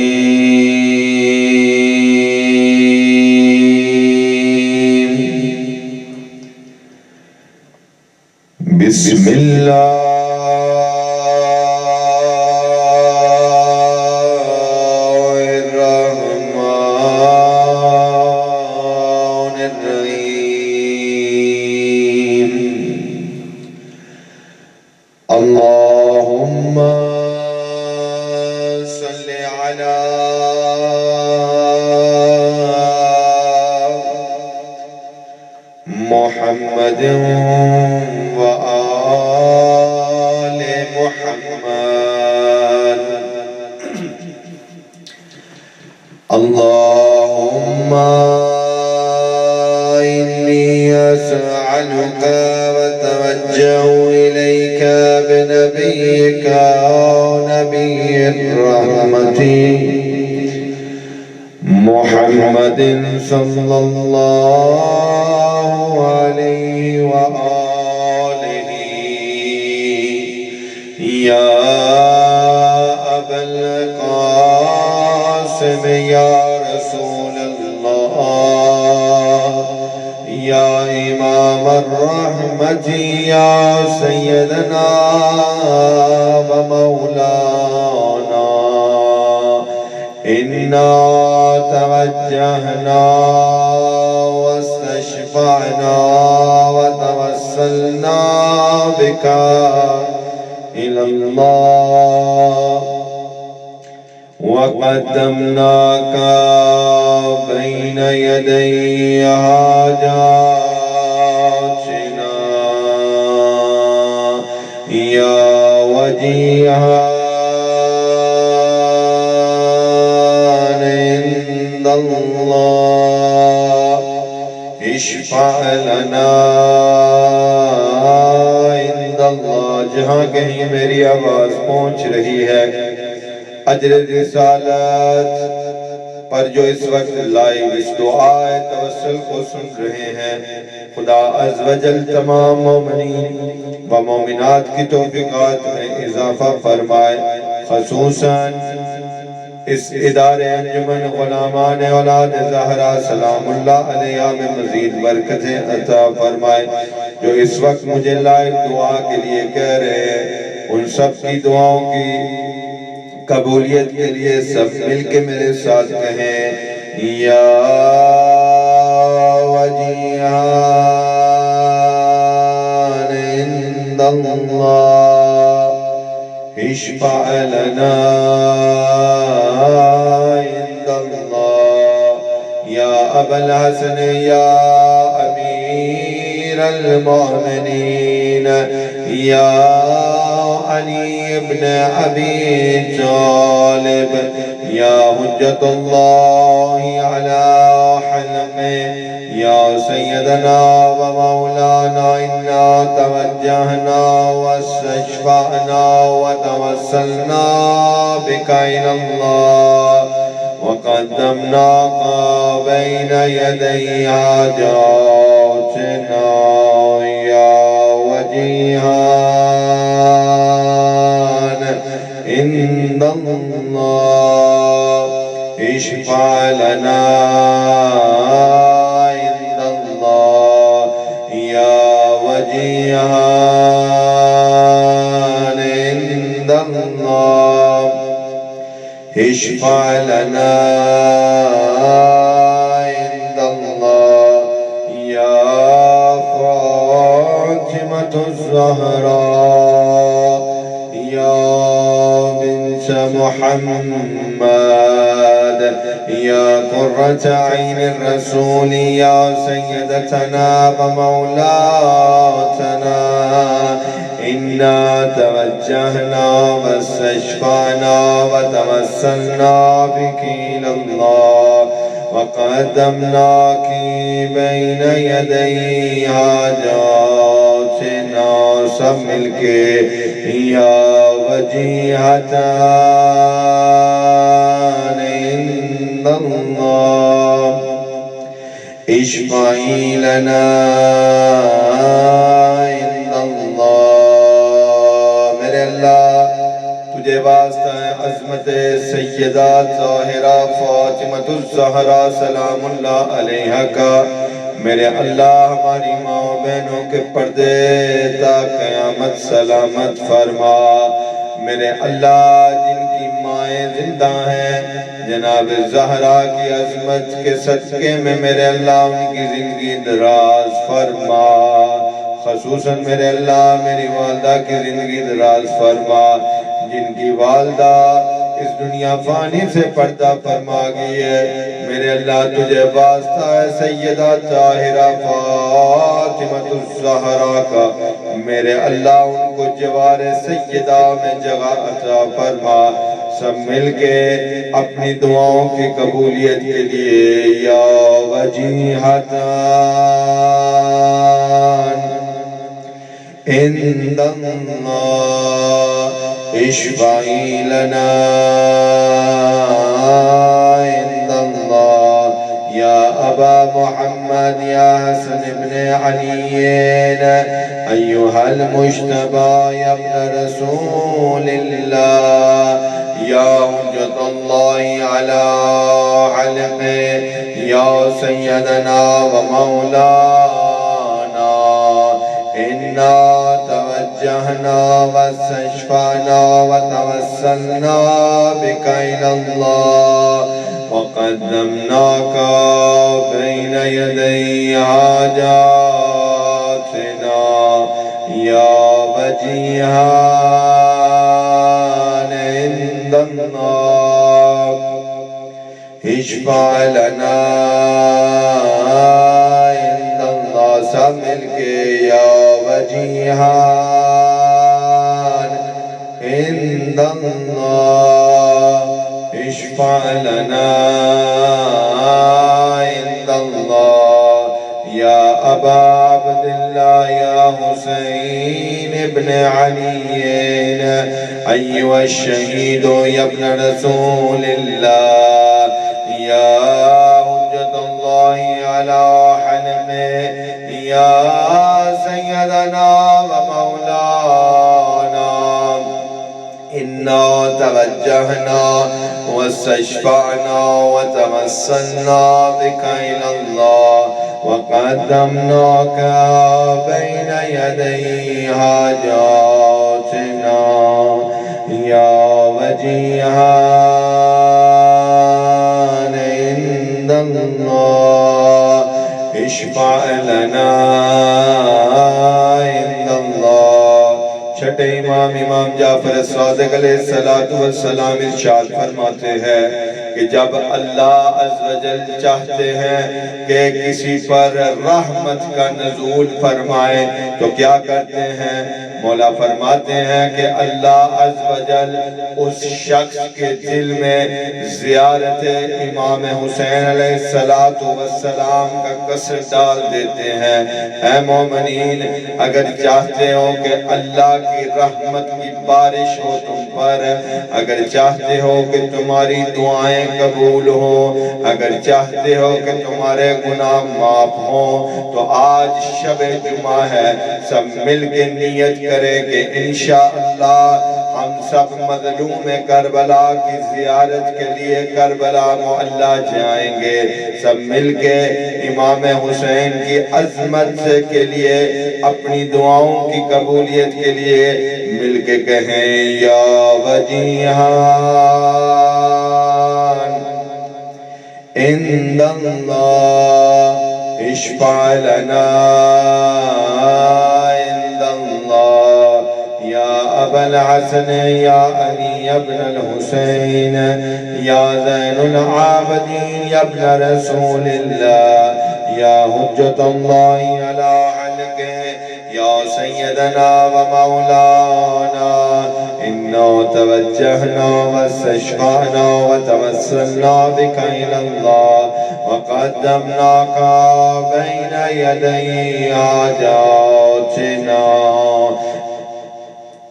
S2: بسم اللہ اللہم صلی علی محمد و آل محمد۔ اللہم انی اسألک وتوجہ الیک بنبیک نبی الرحمت محمد صلی اللہ علیہ وآلہ یا ابا القاسم یا رسول اللہ یا امام الرحمت یا سیدنا و مولانا انا توجہنا واستشفعنا وتوسلنا بک الى اللہ وقدمناک بین یدی حاجاتنا یا وجیہا عند اللہ اشفع لنا عند اللہ۔ جہاں کہیں میری آواز پہنچ رہی ہے اجر رسالت پر جو اس وقت لائیو اس دعا توسل کو سن رہے ہیں، خدا عز و جل تمام مومنین و مومنات کی توفیقات میں اضافہ فرمائے، خصوصاً اس ادارے انجمن غلامان اولاد زہرا سلام اللہ علیہ میں مزید برکتیں عطا فرمائے۔ جو اس وقت مجھے لائیو دعا کے لیے کہہ رہے ہیں ان سب کی دعاؤں کی قبولیت کے لیے سب مل کے میرے ساتھ کہیں یا وجیہان عند اللہ اشفع لنا عند اللہ یا ابا الحسن یا امیر المؤمنین یا علی ابن ابی طالب یا حجت اللہ علی حلم یا سیدنا و مولانا انا توجہنا واستشفعنا وتوسلنا بک الى اللہ وقدمناک بین یدی حاجاتنا یا وجیہان اشفع لنا عند الله يا فاطمة الزهراء يا بنت محمد يا قرة عين الرسول يا سيدتنا ومولاتنا إنا توجهنا واستشفعنا وتوسلنا بك إلى الله وقدمناك بين يدي حاجاتنا سب مل کے یا وجیہتان عند اللہ اشفعی لنا عند اللہ. میرے اللہ تجھے واسطہ ہے عظمت سیدہ طاہرہ فاطمۃ الزہرا سلام اللہ علیہا کا. میرے اللہ ہماری ماں و بہنوں کے پردے تا قیامت سلامت فرما. میرے اللہ جن کی مائیں زندہ ہیں جناب زہرا کی عظمت کے صدقے میں میرے اللہ ان کی زندگی دراز فرما. خصوصاً میرے اللہ میری والدہ کی زندگی دراز فرما جن کی والدہ اس دنیا فانی سے پردہ فرما گئی ہے. میرے اللہ تجھے واسطہ ہے سیدہ طاہرہ فاطمۃ الزہرا کا. میرے اللہ ان کو جوار سیدہ میں جگہ عطا فرما. سب مل کے اپنی دعاؤں کی قبولیت کے لیے یا وجیہتان عند اللہ اشفعی لنا عند اللہ یا ابا محمد یا حسن ابن علی ایہا المجتبی یا ابن رسول اللہ یا حجت اللہ علی علم یا سیدنا و مولانا انا توجہنا واستشفعنا وتوسلنا بک الی اللہ وقدمناک بین یدی حاجاتنا یا وجیہان عند اللہ اشفع لنا عند اللہ. سب مل کے یا وجیہان عند اللہ اشفع لنا عند اللہ یا ابا عبداللہ یا حسین ابن علی ایوہ الشہید یا ابن رسول اللہ یا حجت اللہ علی حلم یا سیدنا و مولانا انا توجہنا واستشفعنا وتوسلنا بک الی اللہ وقدمناک بین یدی حاجاتنا یا وجیہان عند اللہ اشفع لنا عند اللہ. چھٹے امام جعفر صادق علیہ السلام ارشاد فرماتے ہیں کہ جب اللہ عز و جل چاہتے ہیں کہ کسی پر رحمت کا نزول فرمائے تو کیا کرتے ہیں؟ مولا فرماتے ہیں کہ اللہ عز و جل اس شخص کے دل میں زیارت امام حسین علیہ السلام کا قصر ڈال دیتے ہیں. اے مومنین اگر چاہتے ہو کہ اللہ کی رحمت کی بارش ہو تم پر، اگر چاہتے ہو کہ تمہاری دعائیں قبول ہوں، اگر چاہتے ہو کہ تمہارے گناہ معاف ہوں تو آج شب جمعہ ہے. سب مل کے نیت کرے کہ انشاءاللہ ہم سب مظلوم کربلا کی زیارت کے لیے کربلا معلیٰ جائیں گے. سب مل کے امام حسین کی عظمت کے لیے اپنی دعاؤں کی قبولیت کے لیے مل کے کہیں یا وجیہان عند الله اشفع لنا عند الله يا أبا الحسن يا علي بن الحسين يا زين العابدين يا ابن رسول الله يا حجة الله على حلقه يا سيدنا ومولانا إنا توجهنا واستشفعنا وتوسلنا بك إلى الله وقدمناك بين يدي حاجاتنا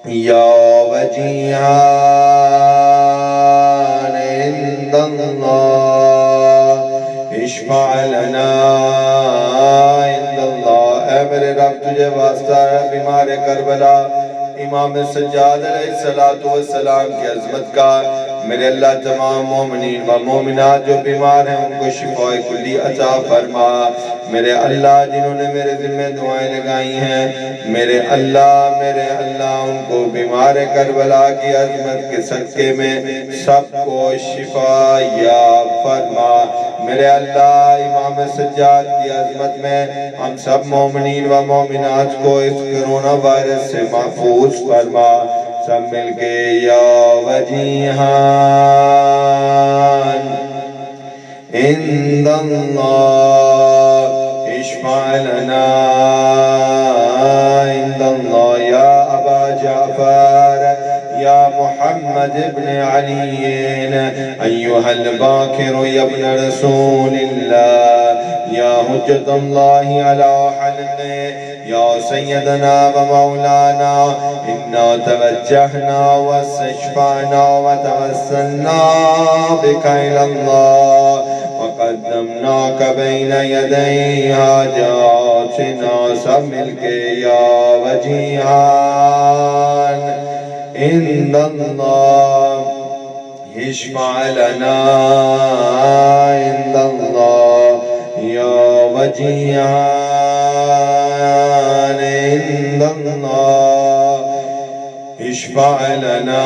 S2: يا وجيها عند الله اشفع لنا عند الله اے میرے رب تجھے واسطہ ہے بیمار کربلا امام سجاد علیہ السلام کی عظمت کا میرے اللہ تمام مومنین و مومنات جو بیمار ہیں ان کو شفاء کلی عطا فرما میرے اللہ جنہوں نے میرے ذمہ دعائیں لگائی ہیں میرے اللہ ان کو بیمار کربلا کی عظمت کے صدقے میں سب کو شفا یاب فرما میرے اللہ امام سجاد کی عظمت میں ہم سب مومنین و مومنات کو اس کرونا وائرس سے محفوظ فرما سب مل کے یا وجیہان عند اللہ اشفع لنا عند اللہ یا ابا جعفر یا محمد ابن علی ایوہ الباکر یا ابن رسول اللہ یا حجت اللہ علی حلقہ یا سیدنا و مولانا انا توجہنا واستشفعنا وتوسلنا بک الی اللہ وقدمناک بین یدی حاجاتنا سب مل کے یا وجیہان عند اللہ اشفع لنا عند اللہ یا وجیہان عند اللہ اشفع لنا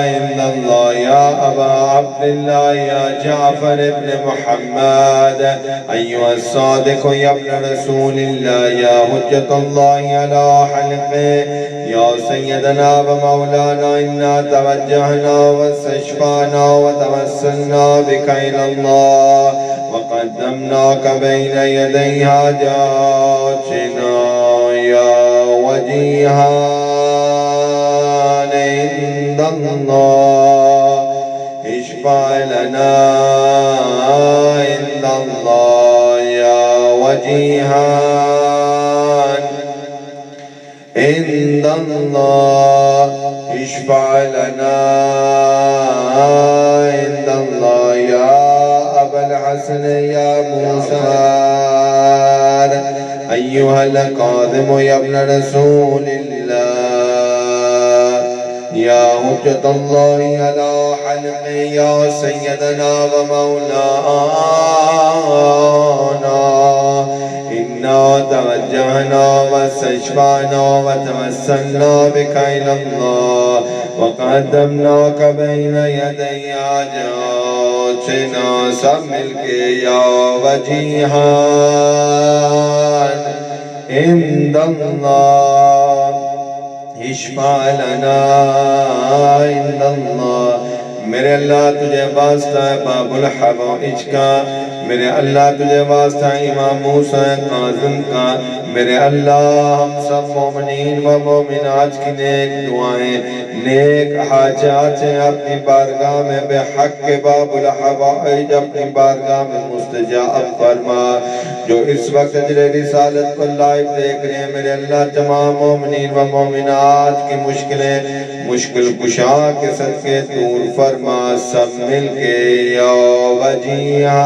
S2: عند اللہ یا ابا عبداللہ یا جعفر ابن محمد ایوہ الصادق یا ابن رسول اللہ یا حجت اللہ علی حلقہ یا سیدنا و مولانا انا توجہنا واستشفعنا وتوسلنا بک الی اللہ وقدمناک بین یدی حاجاتنا یا وجیہان عند اللہ اشفع لنا عند اللہ یا وجیہان عند اللہ اشفع لنا عند اللہ یا ابا الحسن یا موسیٰ ایوہ القاظم یا ابن رسول اللہ یا حجت اللہ علی حلق یا سیدنا و مولانا انا توجہنا واستشفعنا وتوسلنا بک الی اللہ وقدمناک بین یدی حاجاتنا سب مل کے یا وجیہان عند اللہ اشفع لنا عند اللہ میرے اللہ تجھے واسطہ ہے باب الحوائج کا میرے اللہ تجھے واسطہ ہے امام موسیٰ کاظم کا میرے اللہ ہم سب مومنین و مومنات کی نیک دعائیں نیک حاجات ہیں اپنی بارگاہ میں بے حق باب الحوائج اپنی بارگاہ میں مستجاب فرما جو اس وقت اجر رسالت کو لائیو دیکھ رہے ہیں میرے اللہ تمام مومنین و مومنات کی مشکل کشا کے صدقے دور فرما سب مل کے یا وجیہان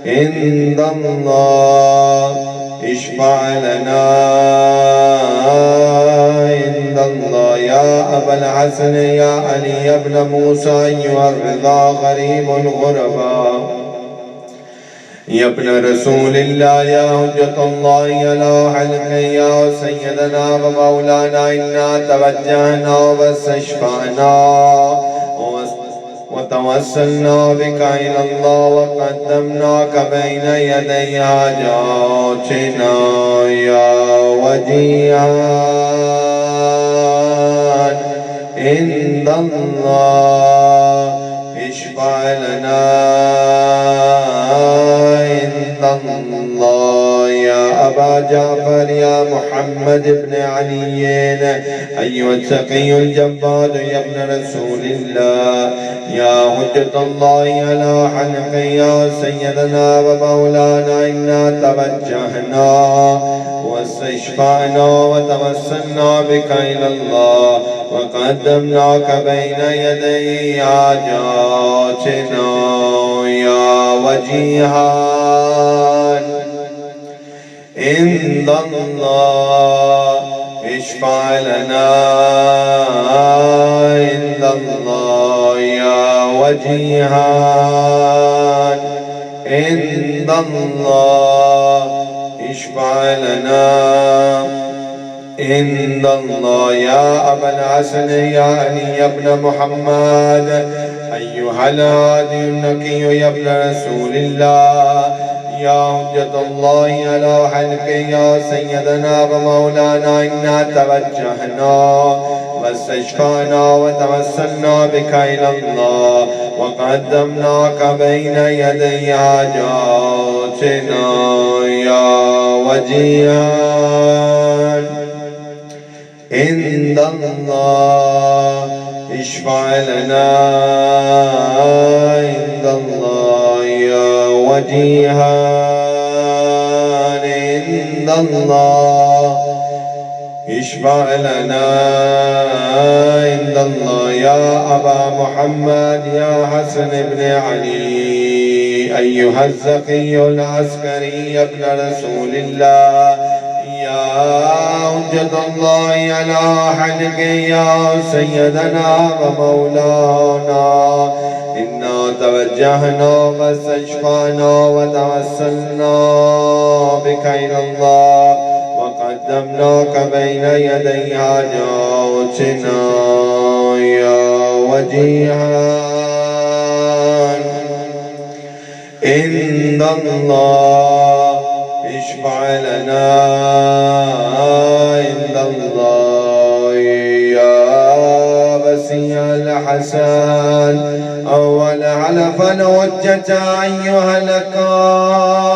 S2: عند اللہ اشفع لنا عند اللہ یا ابا الحسن یا علی ابن موسیٰ ایوہ الرضا غریب الغرباء یا ابن رسول اللہ یا حجت اللہ علی حلق یا سیدنا و مولانا انا توجہنا واستشفعنا
S3: وتوسلنا بك إلى الله وقدمناك بين يدي حاجاتنا يا وجيها عند الله اشفع لنا عند الله يا أبا جعفر يا محمد بن علي أيها التقي الجبار يا ابن رسول الله يا حجة الله على حلق يا سيدنا ومولانا إنا توجهنا واستشفعنا وتوسلنا بك إلى الله وقدمناك بين يدي حاجاتنا يا وجيها عند الله اشفع لنا عند الله يا وجيها عند الله اشفع لنا عند الله يا أبا الحسن يا علي بن محمد أيها الهادي النقي يا ابن رسول الله يا حجة الله على حلق يا سيدنا ومولانا إنا توجهنا واستشفعنا وتوسلنا بك إلى الله وقدمناك بين يدي حاجاتنا يا وجيها عند الله اشفع لنا عند الله يا وجيها عند الله اشفع لنا عند الله يا أبا محمد يا حسن بن علي أيها الزكي العسكري يا ابن رسول الله يا حجة الله على حلق يا سيدنا ومولانا إنا توجهنا واستشفعنا وتوسلنا بك إلى الله وقدمناك بين يدي حاجاتنا يا وجيها عند الله اشفع لنا عند الله يا بسيء الحسن أول علفا وجت أيها القائم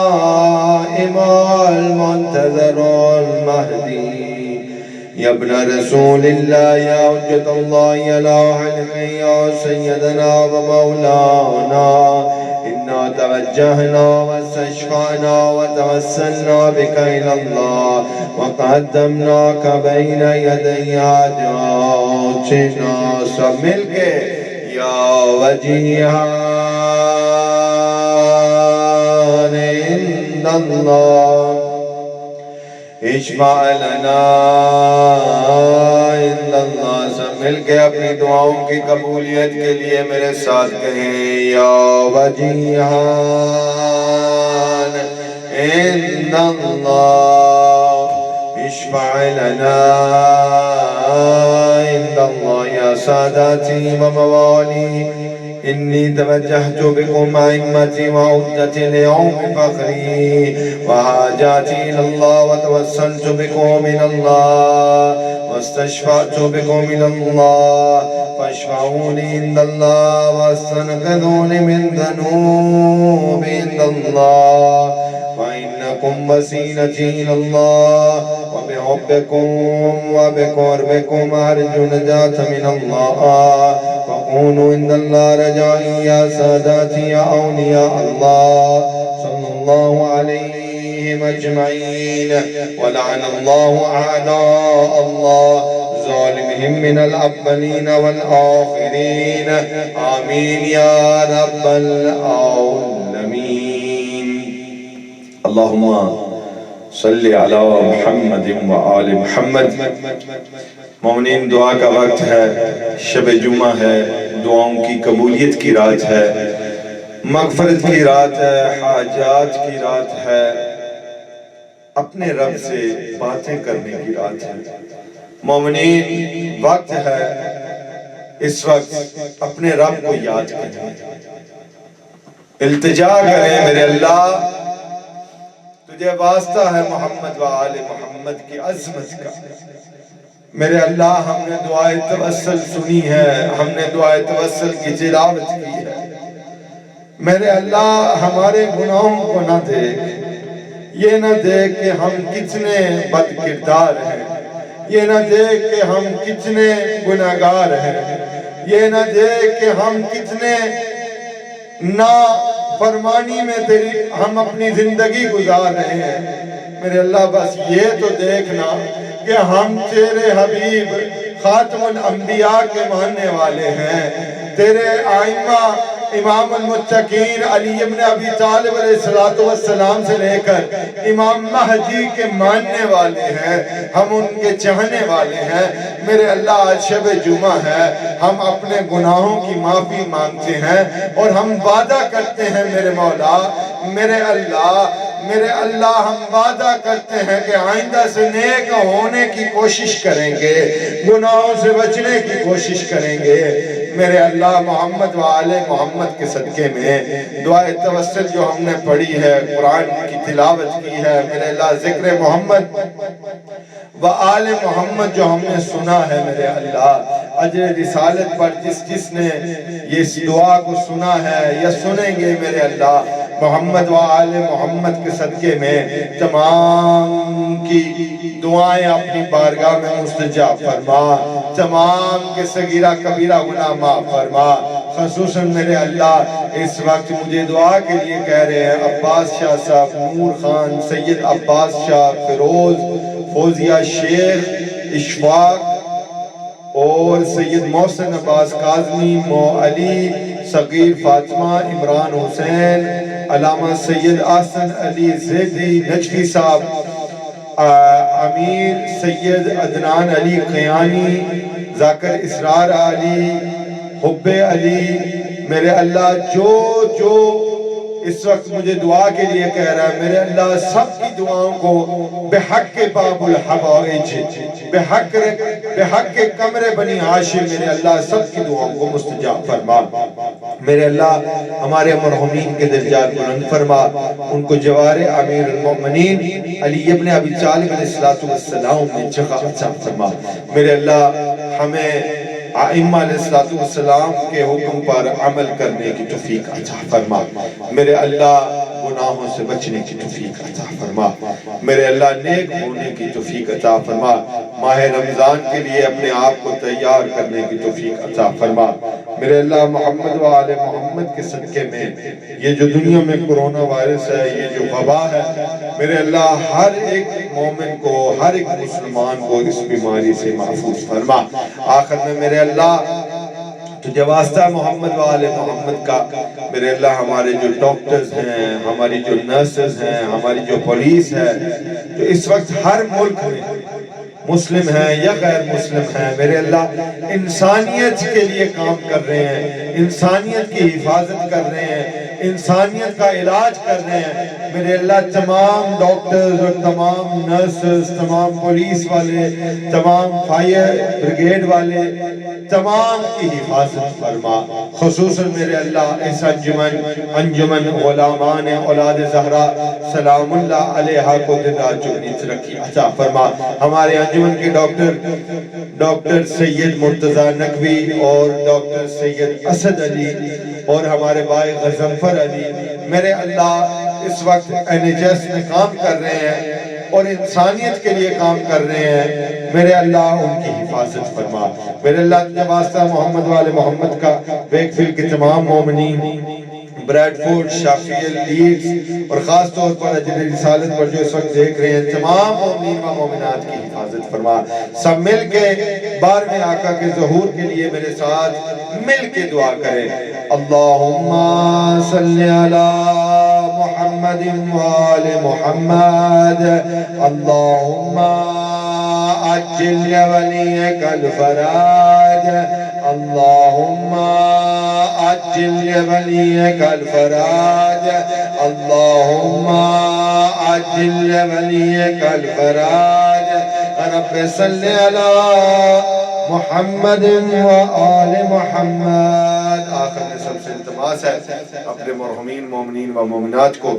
S3: المنتظر المهدي يا ابن رسول الله يا حجة الله على حلق يا سيدنا ومولانا إنا توجهنا واستشفعنا وتوسلنا بك إلى الله وقدمناك بين يدي حاجاتنا سب مل کے یا وجیہا عند اللہ اشفع لنا عند اللہ سب مل کے اپنی دعاؤں کی قبولیت کے لیے میرے ساتھ کہیں یا وجیہا عند اللہ اشفع لنا عند اللہ یا ساداتی وموالی إني توجهت بكم أئمتي وعدتي ليوم فخري وحاجاتي إلى الله وتوسلت بكم إلى الله واستشفعت بكم إلى الله فاشفعوني عند الله واستنقذوني من ذنوب عند الله فإنكم وسيلتي إلى الله وبحبكم وبقربكم أرجو نجاة من الله فكونوا عند الله رجائي يا ساداتي يا أولياء الله صلى الله عليهم أجمعين ولعن الله أعداء الله ظالمهم من الأولين والآخرين آمين يا رب العالمين اللهم صل على محمد وآل محمد مومنین دعا کا وقت ہے شب جمعہ ہے دعاؤں کی قبولیت کی رات ہے مغفرت کی رات ہے حاجات کی رات ہے اپنے رب سے باتیں کرنے کی رات ہے مومنین وقت ہے اس وقت اپنے رب کو یاد کریں، التجا کریں، میرے اللہ تجھے واسطہ ہے محمد و آل محمد کی عظمت کا، میرے اللہ ہم نے دعائے توسل سنی ہے، ہم نے دعائے توسل کی تلاوت کی ہے، میرے اللہ ہمارے گناہوں کو نہ دیکھ، یہ نہ دیکھ کہ ہم کتنے بد کردار ہیں، یہ نہ دیکھ کہ ہم کتنے گناہگار ہیں، یہ نہ دیکھ کہ ہم کتنے نافرمانی میں ہم اپنی زندگی گزار رہے ہیں، میرے اللہ بس یہ تو دیکھنا کہ ہم تیرے حبیب خاتم الانبیاء کے ماننے والے ہیں، تیرے آئمہ امام المتقین علی ابن ابی طالب علیہ السلام سے لے کر امام مہدی کے ماننے والے ہیں، ہم ان کے چاہنے والے ہیں، میرے اللہ آج شب جمعہ ہے، ہم اپنے گناہوں کی معافی مانگتے ہیں اور ہم وعدہ کرتے ہیں میرے مولا، میرے اللہ ہم وعدہ کرتے ہیں کہ آئندہ سے نیک ہونے کی کوشش کریں گے، گناہوں سے بچنے کی کوشش کریں گے، میرے اللہ محمد و آل محمد کے صدقے میں دعائے توسل جو ہم نے پڑھی ہے، قرآن کی تلاوت کی ہے، میرے اللہ ذکر محمد و آل محمد جو ہم نے سنا ہے، میرے اللہ اجر رسالت پر جس نے یہ دعا کو سنا ہے یا سنیں گے، میرے اللہ محمد و آل محمد کے صدقے میں تمام کی دعائیں اپنی بارگاہ میں مستجاب فرما، تمام کے صغیرہ کبیرہ گناہ معاف فرما، خصوصاً میرے اللہ اس وقت مجھے دعا کے لیے کہہ رہے ہیں عباس شاہ صاحب، نور خان، سید عباس شاہ، فیروز، فوزیہ شیخ، اشفاق اور سید محسن عباس کاظمی، مو علی، صغیر فاطمہ، عمران حسین، علامہ سید احسن علی زیدی نجفی صاحب، امیر سید عدنان علی قیانی، ذاکر اسرار علی، حب علی، میرے اللہ جو اس وقت مجھے دعا کے لیے کہہ رہا ہے، میرے اللہ سب کی دعاؤں کو بحق باب الحوائج، بحق کمر بنی ہاشم، میرے اللہ سب کی دعاؤں کو مستجاب فرما، میرے اللہ ہمارے مرحومین کے درجات بلند فرما، ان کو جوار امیر المومنین علی ابن ابی طالب علیہ السلام میں جگہ عطا فرما، میرے اللہ ہمیں ائمہ علیہ السلام کے حکم پر عمل کرنے کی توفیق عطا فرما، میرے اللہ گناہوں سے بچنے کی توفیق عطا فرما، میرے اللہ نیک ہونے کی توفیق عطا فرما، ماہ رمضان کے لیے اپنے آپ کو تیار کرنے کی توفیق عطا فرما، میرے اللہ محمد و آل محمد کے صدقے میں یہ جو دنیا میں کرونا وائرس ہے، یہ جو وبا ہے، میرے اللہ ہر ایک مومن کو، ہر ایک مسلمان کو اس بیماری سے محفوظ فرما، آخر میں میرے اللہ تجھے واسطہ محمد و آل محمد کا، میرے اللہ ہمارے جو ڈاکٹرز ہیں، ہماری جو نرسز ہیں، ہماری جو پولیس ہے، جو اس وقت ہر ملک میں مسلم ہیں یا غیر مسلم ہیں، میرے اللہ انسانیت کے لیے کام کر رہے ہیں، انسانیت کی حفاظت کر رہے ہیں، انسانیت کا علاج کر رہے ہیں، میرے اللہ تمام ڈاکٹرز اور تمام نرسز، تمام پولیس والے، تمام فائر بریگیڈ والے، تمام کی حفاظت فرما، خصوصاً میرے اللہ اس انجمن غلامان اولاد زہرا سلام اللہ علیہا کو دن رات چگنی ترقی عطا فرما، ہمارے انجمن کے ڈاکٹر سید مرتضی نقوی اور ڈاکٹر سید اسد علی اور ہمارے بھائی غزنفر علی، میرے اللہ اس وقت NHS میں کام کر رہے ہیں اور انسانیت کے لیے کام کر رہے ہیں، میرے اللہ ان کی حفاظت فرما، میرے اللہ تجھے واسطہ محمد و آل محمد کا، ویک فیلڈ کے تمام مومنین، بریڈ فورڈ، شافیل، لیڈز اور خاص طور پر اجر رسالت پر جو اس وقت دیکھ رہے ہیں تمام مومنین و مومنات کی حفاظت فرما، سب مل کے 12ویں آقا کے ظہور کے لیے میرے ساتھ مل کے دعا کریں، اللہم صلی علی محمد و آل محمد، اللہم عجل ولیک الفرج، اللہم عجل ولیک الفرج، اللہم عجل ولیک الفرج، رب صلی علی محمد و آل محمد. آخر میں سب سے التماس ہے اپنے مرحومین مومنین و مومنات کو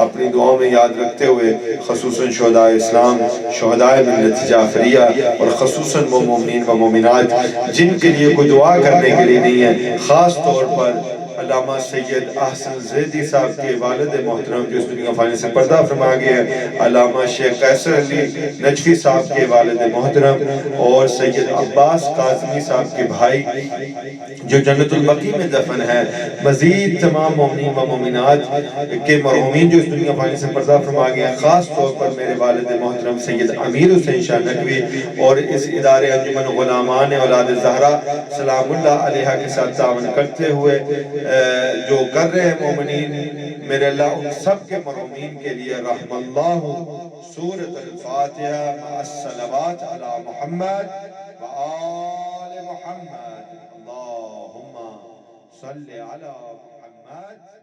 S3: اپنی دعاؤں میں یاد رکھتے ہوئے، خصوصاً شہداء اسلام، شہداء ملت جعفریہ، اور خصوصاً وہ مومنین و مومنات جن کے لیے کوئی دعا کرنے کے لیے نہیں ہے، خاص طور پر علامہ سید احسن زیدی صاحب کے والد محترم جو اس دنیا فانی سے پردہ فرما گئے ہیں، علامہ شیخ قیصر علی نجفی صاحب کے والد محترم، اور سید عباس قاسمی صاحب کے بھائی جو جنت البقیع میں دفن ہے، مزید تمام مومنین و مومنات کے مرحومین جو اس دنیا فانی سے پردہ فرما گئے ہیں، خاص طور پر میرے والد محترم سید امیر حسین شاہ نقوی اور اس ادارے انجمن غلامان اولاد زہرا سلام اللہ علیہ کے ساتھ تعاون کرتے ہوئے جو کر رہے ہیں مومنین، میرے اللہ ان سب کے مرحومین کے لیے رحم اللہ سورۃ الفاتحہ مع الصلوات علی محمد و آل محمد. اللہم صلی علی محمد.